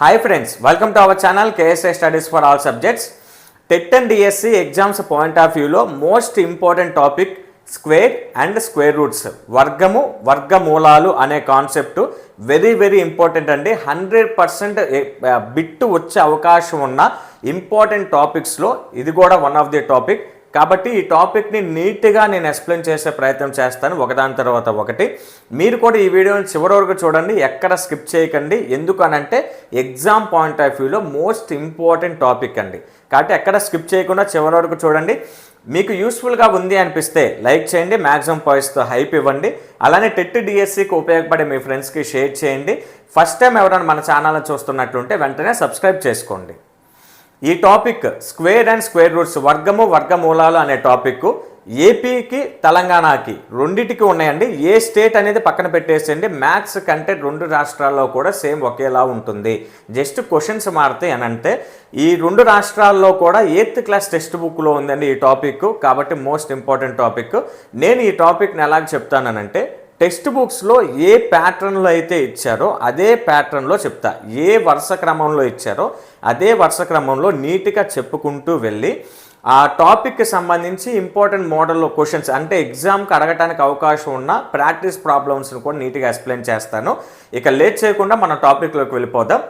Hi friends, welcome to our channel KSA Studies for All Subjects. TET and DSC exams point of view lo most important topic square and square roots. వర్గము వర్గమూలాలు అనే concept very important అండి. 100% bit వచ్చే అవకాశం ఉన్న important టాపిక్స్లో ఇది కూడా one of the topic. కాబట్టి ఈ టాపిక్ని నీట్గా నేను ఎక్స్ప్లెయిన్ చేసే ప్రయత్నం చేస్తాను ఒకదాని తర్వాత ఒకటి. మీరు కూడా ఈ వీడియోని చివరి వరకు చూడండి, ఎక్కడ స్కిప్ చేయకండి. ఎందుకనంటే ఎగ్జామ్ పాయింట్ ఆఫ్ వ్యూలో మోస్ట్ ఇంపార్టెంట్ టాపిక్ అండి. కాబట్టి ఎక్కడ స్కిప్ చేయకుండా చివరి వరకు చూడండి. మీకు యూస్ఫుల్గా ఉంది అనిపిస్తే లైక్ చేయండి, మ్యాక్సిమం పాయింట్స్తో హైప్ ఇవ్వండి. అలానే టెట్ డిఎస్సికి ఉపయోగపడే మీ ఫ్రెండ్స్కి షేర్ చేయండి. ఫస్ట్ టైం ఎవరైనా మన ఛానల్ని చూస్తున్నట్టుంటే వెంటనే సబ్స్క్రైబ్ చేసుకోండి. ఈ topic square and square roots, వర్గము వర్గమూలాలు అనే టాపిక్ ఏపీకి తెలంగాణకి రెండింటికి ఉన్నాయండి. ఏ స్టేట్ అనేది పక్కన పెట్టేసేయండి. మ్యాథ్స్ కంటే రెండు రాష్ట్రాల్లో కూడా సేమ్ ఒకేలా ఉంటుంది. జస్ట్ క్వశ్చన్స్ మారుతాయి అని అంటే ఈ రెండు రాష్ట్రాల్లో కూడా 8th క్లాస్ టెక్స్ట్ బుక్లో ఉందండి ఈ టాపిక్. కాబట్టి మోస్ట్ ఇంపార్టెంట్ టాపిక్. నేను ఈ టాపిక్ని ఎలాగ చెప్తానంటే టెక్స్ట్ బుక్స్లో ఏ ప్యాటర్న్లో అయితే ఇచ్చారో అదే ప్యాటర్న్లో చెప్తా. ఏ వరుస క్రమంలో ఇచ్చారో అదే వరుస క్రమంలో నీట్గా చెప్పుకుంటూ వెళ్ళి ఆ టాపిక్కి సంబంధించి ఇంపార్టెంట్ మోడల్లో క్వశ్చన్స్ అంటే ఎగ్జామ్కి అడగటానికి అవకాశం ఉన్న ప్రాక్టీస్ ప్రాబ్లమ్స్ని కూడా నీట్గా ఎక్స్ప్లెయిన్ చేస్తాను. ఇక లేట్ చేయకుండా మన టాపిక్లోకి వెళ్ళిపోదాం.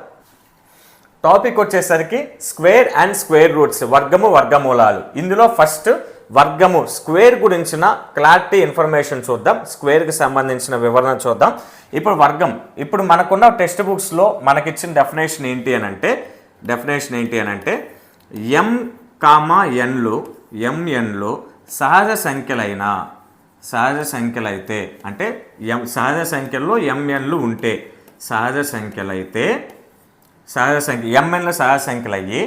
టాపిక్ వచ్చేసరికి స్క్వేర్ అండ్ స్క్వేర్ రూట్స్, వర్గము వర్గమూలాలు. ఇందులో ఫస్ట్ వర్గము స్క్వేర్ గురించిన క్లారిటీ ఇన్ఫర్మేషన్ చూద్దాం. స్క్వేర్కి సంబంధించిన వివరణ చూద్దాం. ఇప్పుడు వర్గం, ఇప్పుడు మనకున్న టెక్స్ట్ బుక్స్లో మనకిచ్చిన డెఫినేషన్ ఏంటి అని అంటే ఎం కామా ఎన్లు ఎంఎన్లు సహజ సంఖ్యలైతే అంటే సహజ సంఖ్యల్లో ఎంఎన్లు ఉంటే ఎంఎన్లు సహజ సంఖ్యలు అయ్యి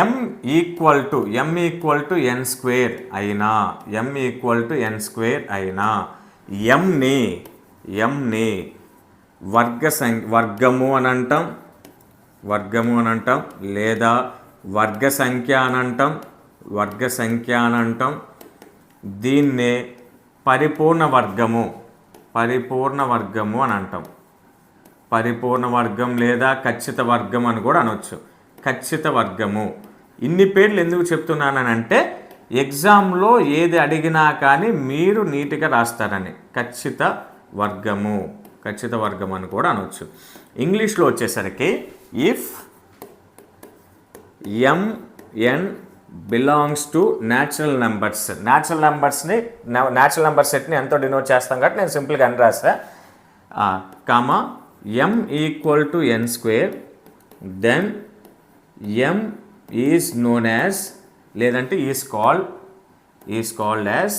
m equal to n square అయినా ఎంని వర్గము అని అంటాం లేదా వర్గ సంఖ్య అని అంటాం. దీన్నే పరిపూర్ణ వర్గము అని అంటాం. పరిపూర్ణ వర్గం లేదా ఖచ్చిత వర్గం అని కూడా అనొచ్చు. ఖచ్చిత వర్గము. ఇన్ని పేర్లు ఎందుకు చెప్తున్నానంటే ఎగ్జామ్లో ఏది అడిగినా కానీ మీరు నీట్గా రాస్తారని. ఖచ్చిత వర్గం అని కూడా అనవచ్చు. ఇంగ్లీష్లో వచ్చేసరికి if mn belongs to natural numbers. Natural number సెట్ని ఎంతో డినోట్ చేస్తాం కాబట్టి నేను సింపుల్గా అని రాసా. Comma m equal to n square, then m is known as లేదంటే is called as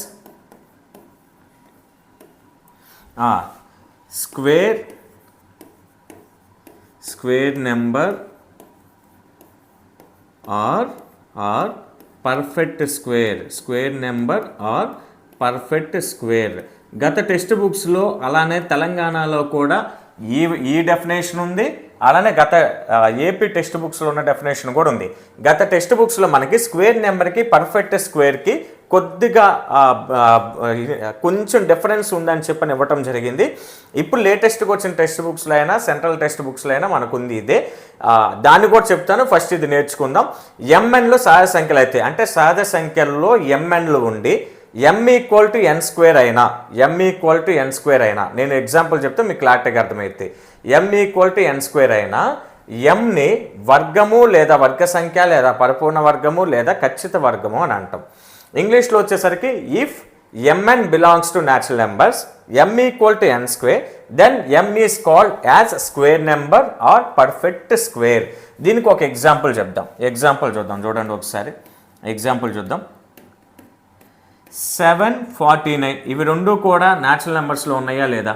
square number or perfect square. గత టెక్స్ట్ బుక్స్లో అలానే తెలంగాణలో కూడా ఈ డెఫినేషన్ ఉంది. అలానే గత ఏపీ టెక్స్ట్ బుక్స్లో ఉన్న డెఫినేషన్ కూడా ఉంది. గత టెక్స్ట్ బుక్స్లో మనకి స్క్వేర్ నెంబర్కి పర్ఫెక్ట్ స్క్వేర్కి కొద్దిగా కొంచెం డిఫరెన్స్ ఉందని చెప్పని ఇవ్వటం జరిగింది. ఇప్పుడు లేటెస్ట్గా వచ్చిన టెక్స్ట్ బుక్స్లో అయినా సెంట్రల్ టెక్స్ట్ బుక్స్లో అయినా మనకు ఉంది ఇదే. దాన్ని కూడా చెప్తాను. ఫస్ట్ ఇది నేర్చుకుందాం. ఎంఎన్లో సహజ సంఖ్యలు అయితే అంటే సహజ సంఖ్యల్లో ఎంఎన్లు ఉండి m equal to n square అయినా నేను ఎగ్జాంపుల్ చెప్తే మీకు క్లారిటీగా అర్థమైతే m equal to n square అయినా mని వర్గము లేదా వర్గ సంఖ్య లేదా పరిపూర్ణ వర్గము లేదా ఖచ్చిత వర్గము అని అంటాం. ఇంగ్లీష్లో వచ్చేసరికి if mn belongs to natural numbers m equal to n square then m is called as square number or perfect square. దీనికి ఒక ఎగ్జాంపుల్ చూద్దాం. చూడండి ఒకసారి ఎగ్జాంపుల్ చూద్దాం. 749 ఇవి రెండు కూడా న్యాచురల్ నెంబర్స్లో ఉన్నాయా లేదా?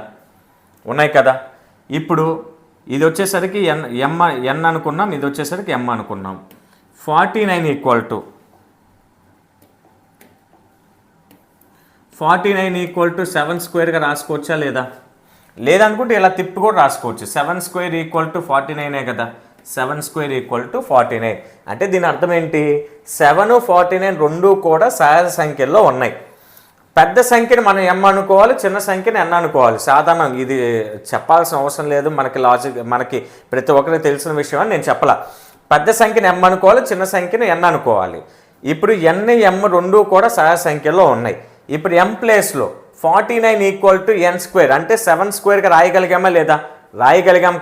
ఉన్నాయి కదా. ఇప్పుడు ఇది వచ్చేసరికి n అనుకున్నాం, ఇది వచ్చేసరికి m అనుకున్నాం. 49 ఈక్వల్ టు 7 స్క్వేర్గా రాసుకోవచ్చా లేదనుకుంటే ఇలా తిప్పి కూడా రాసుకోవచ్చు. 7 స్క్వేర్ ఈక్వల్ టు 49 కదా. 7 స్క్వేర్ ఈక్వల్ టు 49 అంటే దీని అర్థం ఏంటి? 7, 49 రెండు కూడా సహజ సంఖ్యల్లో ఉన్నాయి. పెద్ద సంఖ్యని మనం m అనుకోవాలి, చిన్న సంఖ్యని n అనుకోవాలి. సాధారణం, ఇది చెప్పాల్సిన అవసరం లేదు, మనకి లాజిక్, మనకి ప్రతి ఒక్కరికి తెలిసిన విషయం అని నేను చెప్పలా. పెద్ద సంఖ్యని m అనుకోవాలి, చిన్న సంఖ్యని n అనుకోవాలి. ఇప్పుడు n m రెండు కూడా సహజ సంఖ్యలో ఉన్నాయి. ఇప్పుడు m ప్లేస్లో 49 = n² అంటే 7² రాయగలిగామా లేదా? రాయగలిగాం.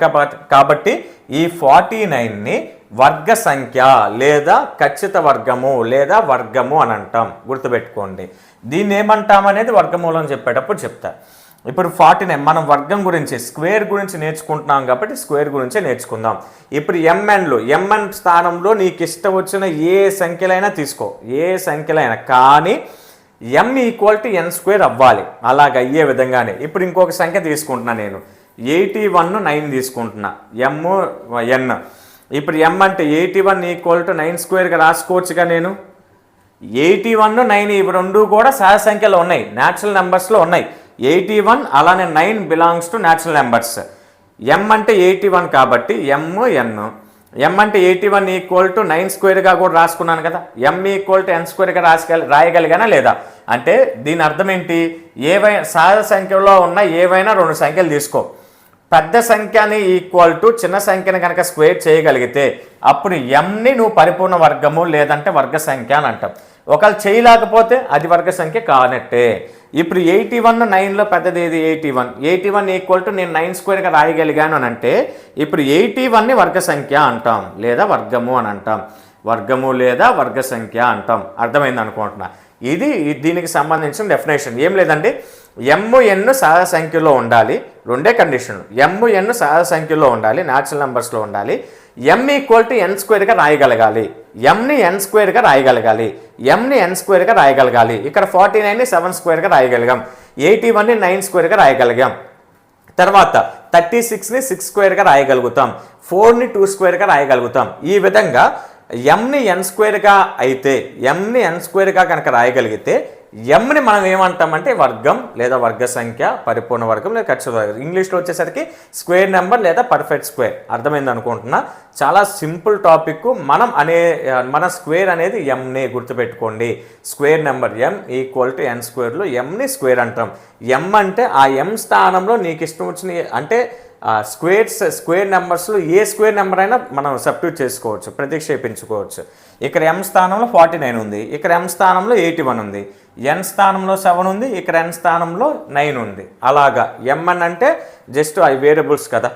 కాబట్టి ఈ 49ని వర్గ సంఖ్య లేదా ఖచ్చిత వర్గము లేదా వర్గము అని అంటాం. గుర్తుపెట్టుకోండి. దీన్ని ఏమంటాం అనేది వర్గమూలం చెప్పేటప్పుడు చెప్తా. ఇప్పుడు 49 మనం వర్గం గురించి, స్క్వేర్ గురించి నేర్చుకుంటున్నాం కాబట్టి స్క్వేర్ గురించే నేర్చుకుందాం. ఇప్పుడు mn స్థానంలో నీకు ఇష్టం వచ్చిన ఏ సంఖ్యలైనా తీసుకో, ఏ సంఖ్యలైనా, కానీ m = n² అవ్వాలి. అలాగ అయ్యే విధంగానే ఇప్పుడు ఇంకొక సంఖ్య తీసుకుంటున్నా నేను, 81 9 తీసుకుంటున్నా, n. ఇప్పుడు m అంటే 81 = 9² రాసుకోవచ్చుగా నేను. 81 9 ఇవి రెండు కూడా సహజ సంఖ్యలో ఉన్నాయి, న్యాచురల్ నెంబర్స్లో ఉన్నాయి. 81 అలానే 9 belongs to natural numbers. m అంటే 81 కాబట్టి m అంటే 81 = 9² కూడా రాసుకున్నాను కదా. m = n² రాయగలిగానా లేదా? అంటే దీని అర్థం ఏంటి? ఏవైనా సహజ సంఖ్యలో ఉన్న ఏవైనా రెండు సంఖ్యలు తీసుకో, పెద్ద సంఖ్యని చిన్న సంఖ్యని కనుక స్క్వేర్ చేయగలిగితే అప్పుడు mని నువ్వు పరిపూర్ణ వర్గము లేదంటే వర్గ సంఖ్య అని అంటాం. ఒకవేళ చేయలేకపోతే అది వర్గ సంఖ్య కానట్టే. ఇప్పుడు 81 9లో పెద్దది ఏది? 81 నేను 9² రాయగలిగాను అని అంటే ఇప్పుడు 81ని వర్గ సంఖ్య అంటాం లేదా వర్గము అని అంటాం. వర్గము లేదా వర్గ సంఖ్య అంటాం. అర్థమైంది అనుకుంటున్నా. ఇది దీనికి సంబంధించిన డెఫినేషన్. ఏం లేదండి, m n సహజ సంఖ్యలో ఉండాలి, రెండే కండిషన్లు. m n సహజ సంఖ్యలో ఉండాలి, న్యాచురల్ నెంబర్స్లో ఉండాలి. m = n² రాయగలగాలి, mని n² రాయగలగాలి, mని n² రాయగలగాలి. ఇక్కడ 49ని 7² రాయగలిగాం, 81ని 9² రాయగలిగాం. తర్వాత 36ని 6² రాయగలుగుతాం, 4ని 2² రాయగలుగుతాం. ఈ విధంగా mని n² అయితే, mని n² కనుక రాయగలిగితే mని మనం ఏమంటామంటే వర్గం లేదా వర్గ సంఖ్య, పరిపూర్ణ వర్గం లేదా ఖచ్చిత వర్గం. ఇంగ్లీష్లో వచ్చేసరికి స్క్వేర్ నెంబర్ లేదా పర్ఫెక్ట్ స్క్వేర్. అర్థమైంది అనుకుంటున్నా. చాలా సింపుల్ టాపిక్. మన స్క్వేర్ అనేది mనే గుర్తుపెట్టుకోండి. స్క్వేర్ నెంబర్ m = n²లో mని స్క్వేర్ అంటాం. m అంటే ఆ m స్థానంలో నీకు ఇష్టం వచ్చిన, అంటే స్క్వేర్ నెంబర్స్లో ఏ స్క్వేర్ నెంబర్ అయినా మనం సబ్స్టిట్యూట్ చేసుకోవచ్చు, ప్రతిక్షేపించుకోవచ్చు. ఇక్కడ m స్థానంలో 49 ఉంది, ఇక్కడ m స్థానంలో 81 ఉంది, n స్థానంలో 7 ఉంది, ఇక్కడ n స్థానంలో 9 ఉంది. అలాగా mn అంటే జస్ట్ అవి వేరియబుల్స్ కదా.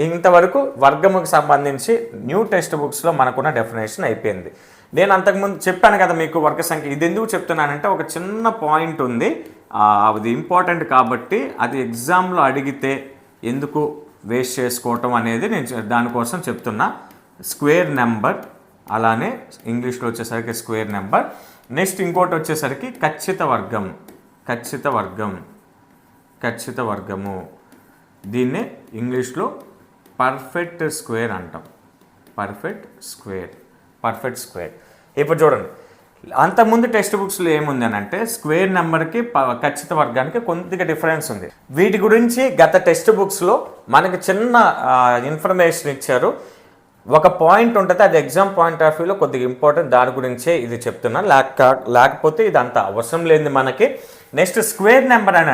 ఇంతవరకు వర్గముకు సంబంధించి న్యూ టెక్స్ట్ బుక్స్లో మనకున్న డెఫినేషన్ అయిపోయింది. నేను అంతకుముందు చెప్పాను కదా మీకు వర్గ సంఖ్య. ఇది ఎందుకు చెప్తున్నానంటే ఒక చిన్న పాయింట్ ఉంది, అది ఇంపార్టెంట్ కాబట్టి అది ఎగ్జామ్లో అడిగితే ఎందుకు వేస్ట్ చేసుకోవటం అనేది నేను దానికోసం చెప్తున్నా. స్క్వేర్ నెంబర్, అలానే ఇంగ్లీష్లో వచ్చేసరికి స్క్వేర్ నెంబర్. నెక్స్ట్ ఇంకోటి వచ్చేసరికి ఖచ్చిత వర్గము. దీన్నే ఇంగ్లీష్లో పర్ఫెక్ట్ స్క్వేర్ అంటాం. Perfect square. ఇప్పుడు చూడండి, అంతకుముందు టెక్స్ట్ బుక్స్లో ఏముంది అని అంటే స్క్వేర్ నెంబర్కి ఖచ్చిత వర్గానికి కొద్దిగా డిఫరెన్స్ ఉంది. వీటి గురించి గత టెక్స్ట్ బుక్స్లో మనకి చిన్న ఇన్ఫర్మేషన్ ఇచ్చారు. ఒక పాయింట్ ఉంటుంది, అది ఎగ్జామ్ పాయింట్ ఆఫ్ వ్యూలో కొద్దిగా ఇంపార్టెంట్, దాని గురించే ఇది చెప్తున్నా. లేకపోతే ఇది అంత అవసరం లేదు మనకి. నెక్స్ట్ స్క్వేర్ నెంబర్ అని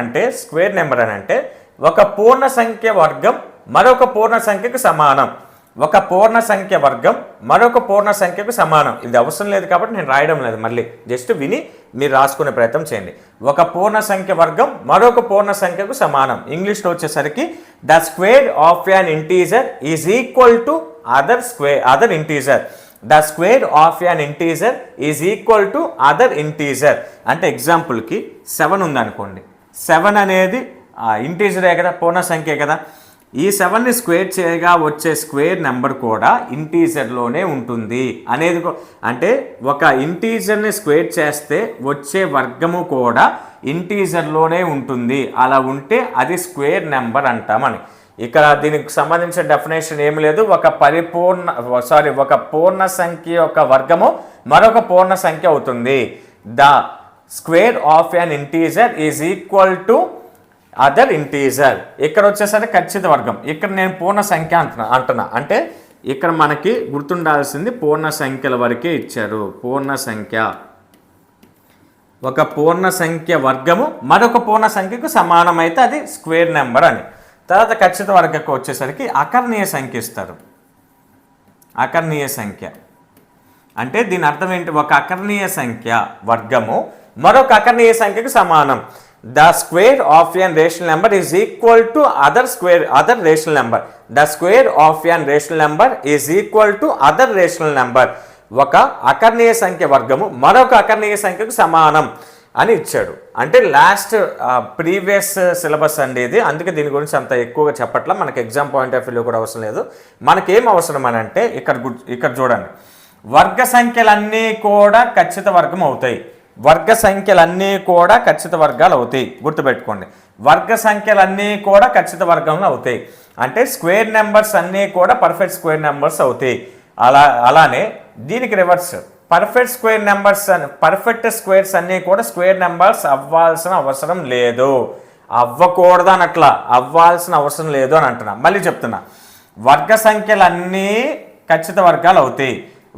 అంటే ఒక పూర్ణ సంఖ్య వర్గం మరొక పూర్ణ సంఖ్యకు సమానం. ఒక పూర్ణ సంఖ్య వర్గం మరొక పూర్ణ సంఖ్యకు సమానం. ఇది అవసరం లేదు కాబట్టి నేను రాయడం లేదు, మళ్ళీ జస్ట్ విని మీరు రాసుకునే ప్రయత్నం చేయండి. ఒక పూర్ణ సంఖ్య వర్గం మరొక పూర్ణ సంఖ్యకు సమానం. ఇంగ్లీష్లో వచ్చేసరికి the square of an integer is equal to other integer. The square of an integer is equal to other integer. అంటే ఎగ్జాంపుల్కి 7 ఉందనుకోండి, 7 అనేది ఇంటీజరే కదా, పూర్ణ సంఖ్య కదా. ఈ 7ని స్క్వేర్ చేయగా వచ్చే స్క్వేర్ నెంబర్ కూడా ఇంటీజర్లోనే ఉంటుంది అనేది. అంటే ఒక ఇంటీజర్ని స్క్వేర్ చేస్తే వచ్చే వర్గము కూడా ఇంటీజర్లోనే ఉంటుంది. అలా ఉంటే అది స్క్వేర్ నెంబర్ అంటామని. ఇక్కడ దీనికి సంబంధించిన డెఫినేషన్ ఏమి లేదు. ఒక పూర్ణ సంఖ్య యొక్క వర్గము మరొక పూర్ణ సంఖ్య అవుతుంది. The square of an integer is equal to other integer. ఇక్కడ వచ్చేసరికి ఖచ్చిత వర్గం. ఇక్కడ నేను పూర్ణ సంఖ్య అంటున్నా. అంటే ఇక్కడ మనకి గుర్తుండాల్సింది పూర్ణ సంఖ్యల వరకే ఇచ్చారు. పూర్ణ సంఖ్య ఒక పూర్ణ సంఖ్య వర్గము మరొక పూర్ణ సంఖ్యకు సమానమైతే అది స్క్వేర్ నెంబర్ అని. తర్వాత ఖచ్చిత వర్గకు వచ్చేసరికి అకర్ణీయ సంఖ్య ఇస్తారు. అకర్ణీయ సంఖ్య అంటే దీని అర్థం ఏంటి? ఒక అకర్ణీయ సంఖ్య వర్గము మరొక అకర్ణీయ సంఖ్యకు సమానం. The square of an rational number is equal to other rational number. The square of an rational number is equal to other rational number. ఒక అకర్ణీయ సంఖ్య వర్గము మరొక అకర్ణీయ సంఖ్యకు సమానం అని ఇచ్చాడు. అంటే లాస్ట్ ప్రీవియస్ సిలబస్ అండి ఇది, అందుకే దీని గురించి అంత ఎక్కువగా చెప్పట్లా. మనకి ఎగ్జామ్ పాయింట్ ఆఫ్ వ్యూలో కూడా అవసరం లేదు. మనకేం అవసరం అని అంటే ఇక్కడ చూడండి, వర్గ సంఖ్యలన్నీ కూడా ఖచ్చిత వర్గం అవుతాయి. వర్గ సంఖ్యలన్నీ కూడా ఖచ్చిత వర్గాలు అవుతాయి. గుర్తుపెట్టుకోండి, వర్గ సంఖ్యలన్నీ కూడా ఖచ్చిత వర్గంలో అవుతాయి. అంటే స్క్వేర్ నెంబర్స్ అన్నీ కూడా పర్ఫెక్ట్ స్క్వేర్ నెంబర్స్ అవుతాయి. అలానే దీనికి reverse, perfect square numbers perfect squares అన్నీ కూడా స్క్వేర్ నెంబర్స్ అవ్వాల్సిన అవసరం లేదు. అవ్వకూడదు అని అట్లా, అవ్వాల్సిన అవసరం లేదు అని అంటున్నా. మళ్ళీ చెప్తున్నా, వర్గ సంఖ్యలన్నీ ఖచ్చిత వర్గాలు అవుతాయి.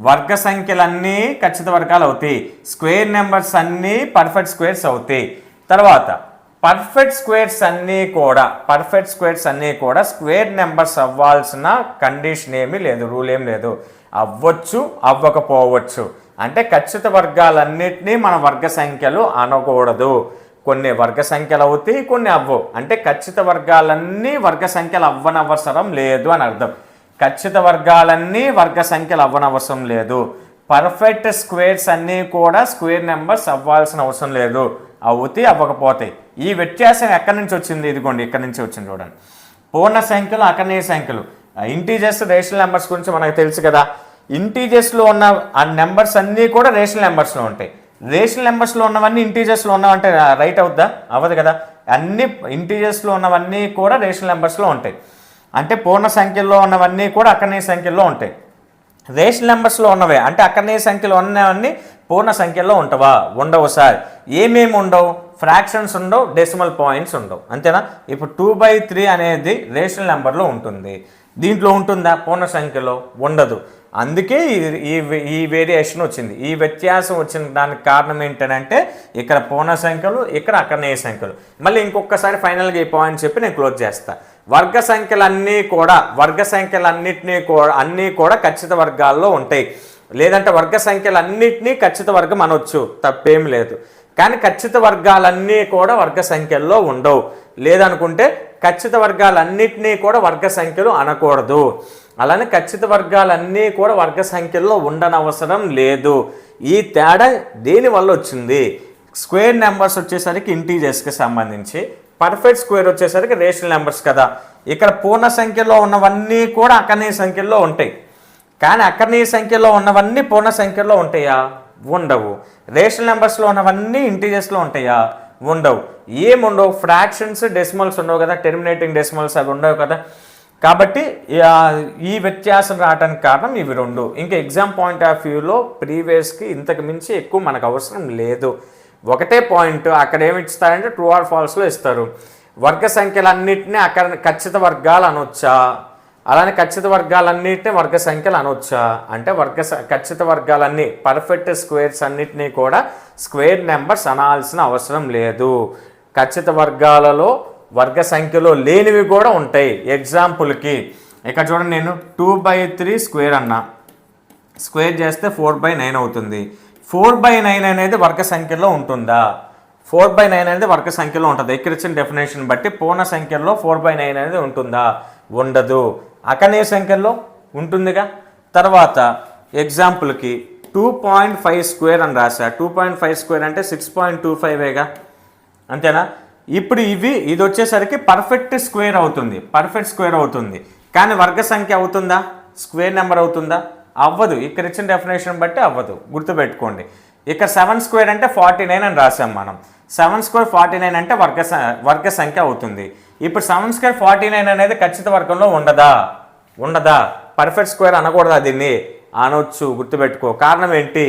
వర్గ సంఖ్యలన్నీ ఖచ్చిత వర్గాలు అవుతాయి. స్క్వేర్ నెంబర్స్ అన్నీ పర్ఫెక్ట్ స్క్వేర్స్ అవుతాయి. తర్వాత పర్ఫెక్ట్ స్క్వేర్స్ అన్నీ కూడా స్క్వేర్ నెంబర్స్ అవ్వాల్సిన కండిషన్ ఏమీ లేదు, రూల్ ఏం లేదు. అవ్వచ్చు, అవ్వకపోవచ్చు. అంటే ఖచ్చిత వర్గాలన్నిటినీ మన వర్గ సంఖ్యలు అనకూడదు. కొన్ని వర్గ సంఖ్యలు అవుతాయి, కొన్ని అవ్వవు. అంటే ఖచ్చిత వర్గాలన్నీ వర్గ సంఖ్యలు అవ్వనవసరం లేదు అని అర్థం. ఖచ్చిత వర్గాలన్నీ వర్గ సంఖ్యలు అవ్వనవసరం లేదు. పర్ఫెక్ట్ స్క్వేర్స్ అన్నీ కూడా స్క్వేర్ నెంబర్స్ అవ్వాల్సిన అవసరం లేదు. అవుతాయి, అవ్వకపోతాయి. ఈ వ్యత్యాసం ఎక్కడి నుంచి వచ్చింది? ఇదిగోండి, ఇక్కడి నుంచి వచ్చింది చూడండి. పూర్ణ సంఖ్యలు, అకర్ణీయ సంఖ్యలు, ఇంటీజర్స్, రేషనల్ నెంబర్స్ గురించి మనకు తెలుసు కదా. ఇంటీజర్స్లో ఉన్న ఆ నెంబర్స్ అన్నీ కూడా రేషనల్ నెంబర్స్లో ఉంటాయి. రేషనల్ నెంబర్స్లో ఉన్నవన్నీ ఇంటీజర్స్లో ఉన్నవంటే రైట్ అవుద్దా? అవ్వదు కదా. అన్ని ఇంటీజర్స్లో ఉన్నవన్నీ కూడా రేషనల్ నెంబర్స్లో ఉంటాయి. అంటే పూర్ణ సంఖ్యల్లో ఉన్నవన్నీ కూడా అకర్ణీయ సంఖ్యల్లో ఉంటాయి. రేషనల్ నెంబర్స్లో ఉన్నవే అంటే అకర్ణీయ సంఖ్యలో ఉన్నవన్నీ పూర్ణ సంఖ్యల్లో ఉంటావా? ఉండవు సార్. ఏమేమి ఉండవు? ఫ్రాక్షన్స్ ఉండవు, డెసిమల్ పాయింట్స్ ఉండవు. అంతేనా? ఇప్పుడు 2/3 అనేది రేషనల్ నెంబర్లో ఉంటుంది. దీంట్లో ఉంటుందా? పూర్ణ సంఖ్యలో ఉండదు. అందుకే ఈ వేరియేషన్ వచ్చింది. ఈ వ్యత్యాసం వచ్చిన దానికి కారణం ఏంటంటే ఇక్కడ పూర్ణ సంఖ్యలు, ఇక్కడ అకర్ణీయ సంఖ్యలు. మళ్ళీ ఇంకొకసారి ఫైనల్గా ఈ పాయింట్ చెప్పి నేను క్లోజ్ చేస్తా. వర్గ సంఖ్యలన్నీ కూడా అన్నీ కూడా ఖచ్చిత వర్గాల్లో ఉంటాయి. లేదంటే వర్గ సంఖ్యలన్నింటినీ ఖచ్చిత వర్గం అనొచ్చు, తప్పేం లేదు. కానీ ఖచ్చిత వర్గాలన్నీ కూడా వర్గ సంఖ్యల్లో ఉండవు. లేదనుకుంటే ఖచ్చిత వర్గాలన్నింటినీ కూడా వర్గ సంఖ్యలు అనకూడదు. అలానే ఖచ్చిత వర్గాలన్నీ కూడా వర్గ సంఖ్యల్లో ఉండనవసరం లేదు. ఈ తేడా దేనివల్ల వచ్చింది? స్క్వేర్ నెంబర్స్ వచ్చేసరికి ఇంటీజర్స్కి సంబంధించి, పర్ఫెక్ట్ స్క్వేర్ వచ్చేసరికి రేషనల్ నెంబర్స్ కదా. ఇక్కడ పూర్ణ సంఖ్యలో ఉన్నవన్నీ కూడా అకర్ణీయ సంఖ్యల్లో ఉంటాయి. కానీ అకర్ణీయ సంఖ్యలో ఉన్నవన్నీ పూర్ణ సంఖ్యలో ఉంటాయా? ఉండవు. రేషనల్ నెంబర్స్లో ఉన్నవన్నీ ఇంటీజర్స్లో ఉంటాయా? ఉండవు. ఏముండవు? ఫ్రాక్షన్స్, డెసిమల్స్ ఉండవు కదా, టెర్మినేటింగ్ డెసిమల్స్ అవి ఉండవు కదా. కాబట్టి ఈ వ్యత్యాసం రావడానికి కారణం ఇవి రెండు. ఇంకా ఎగ్జామ్ పాయింట్ ఆఫ్ వ్యూలో ప్రీవియస్కి ఇంతకు మించి ఎక్కువ మనకు అవసరం లేదు. ఒకటే పాయింట్ అక్కడ ఏమి ఇస్తారంటే ట్రూ ఆర్ ఫాల్స్లో ఇస్తారు. వర్గ సంఖ్యలన్నింటినీ ఖచ్చిత వర్గాలు అనొచ్చా? అలానే ఖచ్చిత వర్గాలన్నింటినీ వర్గ సంఖ్యలు అనొచ్చా అంటే ఖచ్చిత వర్గాలన్నీ పర్ఫెక్ట్ స్క్వేర్స్ అన్నిటినీ కూడా స్క్వేర్ నెంబర్స్ అనాల్సిన అవసరం లేదు. ఖచ్చిత వర్గాలలో వర్గ సంఖ్యలో లేనివి కూడా ఉంటాయి. ఎగ్జాంపుల్కి ఇక్కడ చూడండి, నేను 2/3 స్క్వేర్ అన్నా, స్క్వేర్ చేస్తే 4/9 అవుతుంది. 4/9 అనేది వర్గ సంఖ్యలో ఉంటుందా? 4/9 అనేది వర్గ సంఖ్యలో ఉంటుంది. ఇక్కడ ఇచ్చిన డెఫినేషన్ బట్టి పూర్ణ సంఖ్యలో 4/9 అనేది ఉంటుందా? ఉండదు. అకర్ణీయ సంఖ్యలో ఉంటుందిగా. తర్వాత ఎగ్జాంపుల్కి 2.5 స్క్వేర్ అని రాసా. 2.5 స్క్వేర్ అంటే 6.25గా, అంతేనా? ఇప్పుడు ఇది వచ్చేసరికి పర్ఫెక్ట్ స్క్వేర్ అవుతుంది. కానీ వర్గ సంఖ్య అవుతుందా? స్క్వేర్ నెంబర్ అవుతుందా? అవ్వదు. ఇక్కడ ఇచ్చిన డెఫినేషన్ బట్టి అవ్వదు. గుర్తుపెట్టుకోండి. ఇక్కడ 7 స్క్వేర్ అంటే 49 అని రాసాం మనం. 7 స్క్వేర్ 49 అంటే వర్గ సంఖ్య అవుతుంది. ఇప్పుడు 7 స్క్వేర్ 49 అనేది ఖచ్చిత వర్గంలో ఉండదా? పర్ఫెక్ట్ స్క్వేర్ అనకూడదా? దీన్ని అనొచ్చు. గుర్తుపెట్టుకో. కారణం ఏంటి?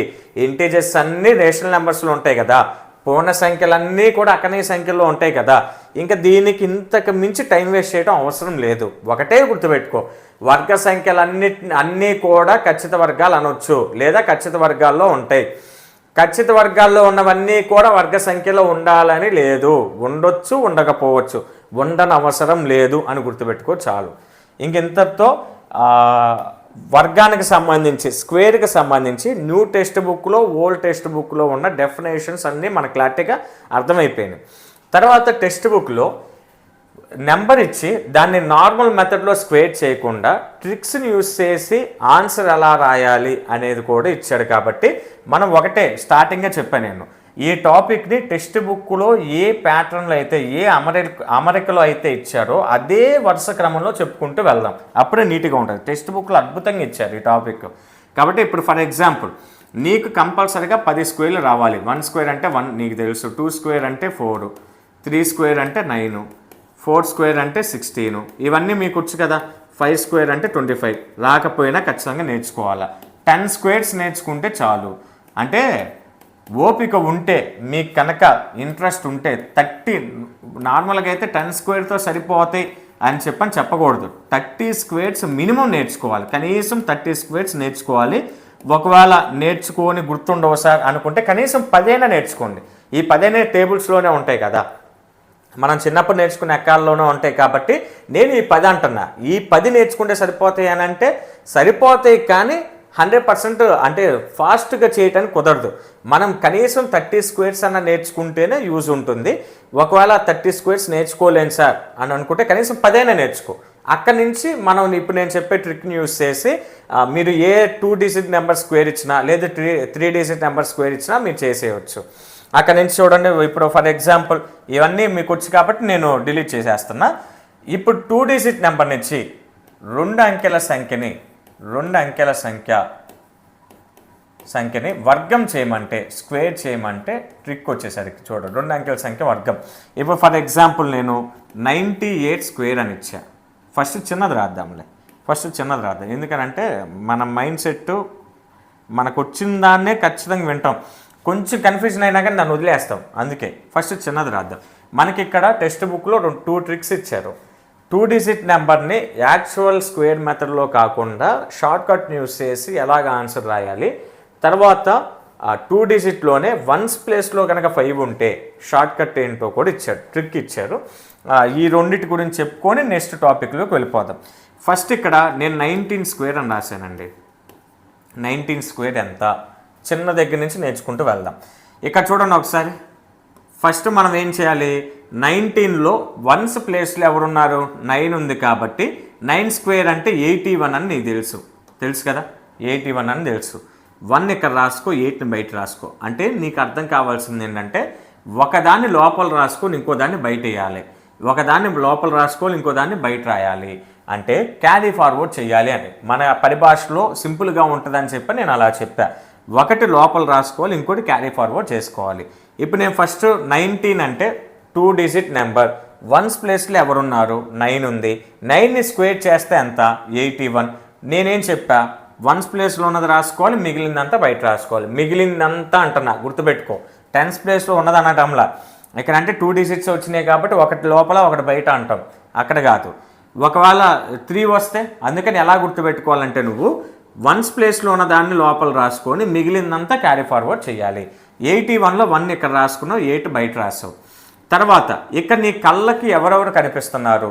ఇంటీజర్స్ అన్నీ రేషనల్ నెంబర్స్లో ఉంటాయి కదా. పూర్ణ సంఖ్యలన్నీ కూడా అకర్ణీయ సంఖ్యలో ఉంటాయి కదా. ఇంకా దీనికి ఇంతకు మించి టైం వేస్ట్ చేయడం అవసరం లేదు. ఒకటే గుర్తుపెట్టుకో, వర్గ సంఖ్యలన్నీ కూడా ఖచ్చిత వర్గాలు అనొచ్చు లేదా ఖచ్చిత వర్గాల్లో ఉంటాయి. ఖచ్చిత వర్గాల్లో ఉన్నవన్నీ కూడా వర్గ సంఖ్యలో ఉండాలని లేదు, ఉండొచ్చు ఉండకపోవచ్చు, ఉండనవసరం లేదు అని గుర్తుపెట్టుకో చాలు. ఇంతటితో వర్గానికి సంబంధించి స్క్వేర్కి సంబంధించి న్యూ టెక్స్ట్ బుక్లో ఓల్డ్ టెక్స్ట్ బుక్లో ఉన్న డెఫినేషన్స్ అన్నీ మనకు క్లారిటీగా అర్థమైపోయినాయి. తర్వాత టెక్స్ట్ బుక్లో నెంబర్ ఇచ్చి దాన్ని నార్మల్ మెథడ్లో స్క్వేర్ చేయకుండా ట్రిక్స్ని యూజ్ చేసి ఆన్సర్ ఎలా రాయాలి అనేది కూడా ఇచ్చాడు. కాబట్టి మనం ఒకటే స్టార్టింగ్గా చెప్పాను నేను, ఈ టాపిక్ని టెక్స్ట్ బుక్లో ఏ ప్యాటర్న్లో అయితే ఏ అమరికలో అయితే ఇచ్చారో అదే వరుస క్రమంలో చెప్పుకుంటూ వెళ్దాం, అప్పుడే నీట్గా ఉంటుంది. టెక్స్ట్ బుక్లో అద్భుతంగా ఇచ్చారు ఈ టాపిక్. కాబట్టి ఇప్పుడు ఫర్ ఎగ్జాంపుల్ నీకు కంపల్సరీగా 10 స్క్వేర్లు రావాలి. 1 స్క్వేర్ అంటే 1 నీకు తెలుసు, 2 స్క్వేర్ అంటే 4, 3 స్క్వేర్ అంటే 9, 4 స్క్వేర్ అంటే 16, ఇవన్నీ మీకు వచ్చు కదా. 5 స్క్వేర్ అంటే 25, రాకపోయినా ఖచ్చితంగా నేర్చుకోవాలా. 10 స్క్వేర్స్ నేర్చుకుంటే చాలు. అంటే ఓపిక ఉంటే మీకు కనుక ఇంట్రెస్ట్ ఉంటే 30 నార్మల్గా అయితే 10 స్క్వేర్తో సరిపోతాయి అని చెప్పకూడదు. 30 స్క్వేర్స్ మినిమం నేర్చుకోవాలి, కనీసం 30 స్క్వేర్స్ నేర్చుకోవాలి. ఒకవేళ నేర్చుకొని గుర్తుండవు సార్ అనుకుంటే కనీసం 10 నేర్చుకోండి. ఈ 10 టేబుల్స్లోనే ఉంటాయి కదా, మనం చిన్నప్పుడు నేర్చుకునే ఎక్కాల్లోనే ఉంటాయి. కాబట్టి నేను ఈ 10 అంటున్నా. ఈ 10 నేర్చుకుంటే సరిపోతాయి అని అంటే సరిపోతాయి, కానీ 100% అంటే ఫాస్ట్గా చేయటానికి కుదరదు. మనం కనీసం 30 స్క్వేర్స్ అన్న నేర్చుకుంటేనే యూజ్ ఉంటుంది. ఒకవేళ 30 స్క్వేర్స్ నేర్చుకోలేను సార్ అని అనుకుంటే కనీసం 10 నేర్చుకో. అక్కడి నుంచి మనం ఇప్పుడు నేను చెప్పే ట్రిక్ని యూజ్ చేసి మీరు ఏ 2 డిజిట్ నెంబర్ స్క్వేర్ ఇచ్చినా లేదా 3 డిజిట్ నెంబర్ స్క్వేర్ ఇచ్చినా మీరు చేసేయచ్చు. అక్కడ నుంచి చూడండి, ఇప్పుడు ఫర్ ఎగ్జాంపుల్ ఇవన్నీ మీకు వచ్చు కాబట్టి నేను డిలీట్ చేసేస్తున్నా. ఇప్పుడు 2 డిజిట్ నెంబర్ నుంచి 2 అంకెల సంఖ్యని వర్గం చేయమంటే, స్క్వేర్ చేయమంటే ట్రిక్ వచ్చేసరికి చూడండి 2 అంకెల సంఖ్య వర్గం. ఇప్పుడు ఫర్ ఎగ్జాంపుల్ నేను 98 స్క్వేర్ అని ఇచ్చా. ఫస్ట్ చిన్నది రాద్దాం, ఎందుకనంటే మన మైండ్ సెట్ మనకు వచ్చిన దాన్నే ఖచ్చితంగా వింటాం. కొంచెం కన్ఫ్యూజన్ అయినా కానీ దాన్ని వదిలేస్తాం. అందుకే ఫస్ట్ చిన్నది రాద్దాం. మనకి ఇక్కడ టెక్స్ట్ బుక్లో 2 ట్రిక్స్ ఇచ్చారు. 2 డిజిట్ నెంబర్ని యాక్చువల్ స్క్వేర్ మెథడ్లో కాకుండా షార్ట్ కట్ని యూస్ చేసి ఎలాగ ఆన్సర్ రాయాలి. తర్వాత 2 డిజిట్లోనే 1s ప్లేస్లో కనుక 5 ఉంటే షార్ట్ కట్ ఏంటో కూడా ఇచ్చారు, ట్రిక్ ఇచ్చారు. ఈ రెండింటి గురించి చెప్పుకొని నెక్స్ట్ టాపిక్లోకి వెళ్ళిపోదాం. ఫస్ట్ ఇక్కడ నేను 19 స్క్వేర్ అని రాశానండి. 19 స్క్వేర్ ఎంత, చిన్న దగ్గర నుంచి నేర్చుకుంటూ వెళ్దాం. ఇక్కడ చూడండి ఒకసారి. ఫస్ట్ మనం ఏం చేయాలి, 19లో 1s ప్లేస్లో ఎవరున్నారు, 9 ఉంది. కాబట్టి 9 స్క్వేర్ అంటే 81 అని నీకు తెలుసు కదా, 81 అని తెలుసు. 1 ఇక్కడ రాసుకో, 8ని బయట రాసుకో. అంటే నీకు అర్థం కావాల్సింది ఏంటంటే ఒకదాన్ని లోపల రాసుకొని ఇంకో దాన్ని బయట వేయాలి, ఒకదాన్ని లోపల రాసుకోవాలి ఇంకో దాన్ని బయట రాయాలి. అంటే క్యారీ ఫార్వర్డ్ చేయాలి అని మన పరిభాషలో సింపుల్గా ఉంటుందని చెప్పి నేను అలా చెప్పా. ఒకటి లోపల రాసుకోవాలి, ఇంకోటి క్యారీ ఫార్వర్డ్ చేసుకోవాలి. ఇప్పుడు నేను ఫస్ట్ 19 అంటే 2 డిజిట్ నెంబర్, 1s ప్లేస్లో ఎవరున్నారు, 9 ఉంది. 9ని స్క్వేర్ చేస్తే ఎంత, 81. నేనేం చెప్పా, 1s ప్లేస్లో ఉన్నది రాసుకోవాలి, మిగిలిందంతా బయట రాసుకోవాలి. మిగిలిందంతా అంటున్నా, గుర్తుపెట్టుకో. 10s ప్లేస్లో ఉన్నది అనటంలా. ఇక్కడ అంటే 2 డిజిట్స్ వచ్చినాయి కాబట్టి ఒకటి లోపల ఒకటి బయట అంటాం, అక్కడ కాదు. ఒకవేళ 3 వస్తే, అందుకని ఎలా గుర్తుపెట్టుకోవాలంటే నువ్వు 1s ప్లేస్లో ఉన్న దాన్ని లోపల రాసుకొని మిగిలిందంతా క్యారీ ఫార్వర్డ్ చేయాలి. 81లో 1 ఇక్కడ రాసుకున్నావు, 8 బయట రాసావు. తర్వాత ఇక్కడ నీ కళ్ళకి ఎవరెవరు కనిపిస్తున్నారు,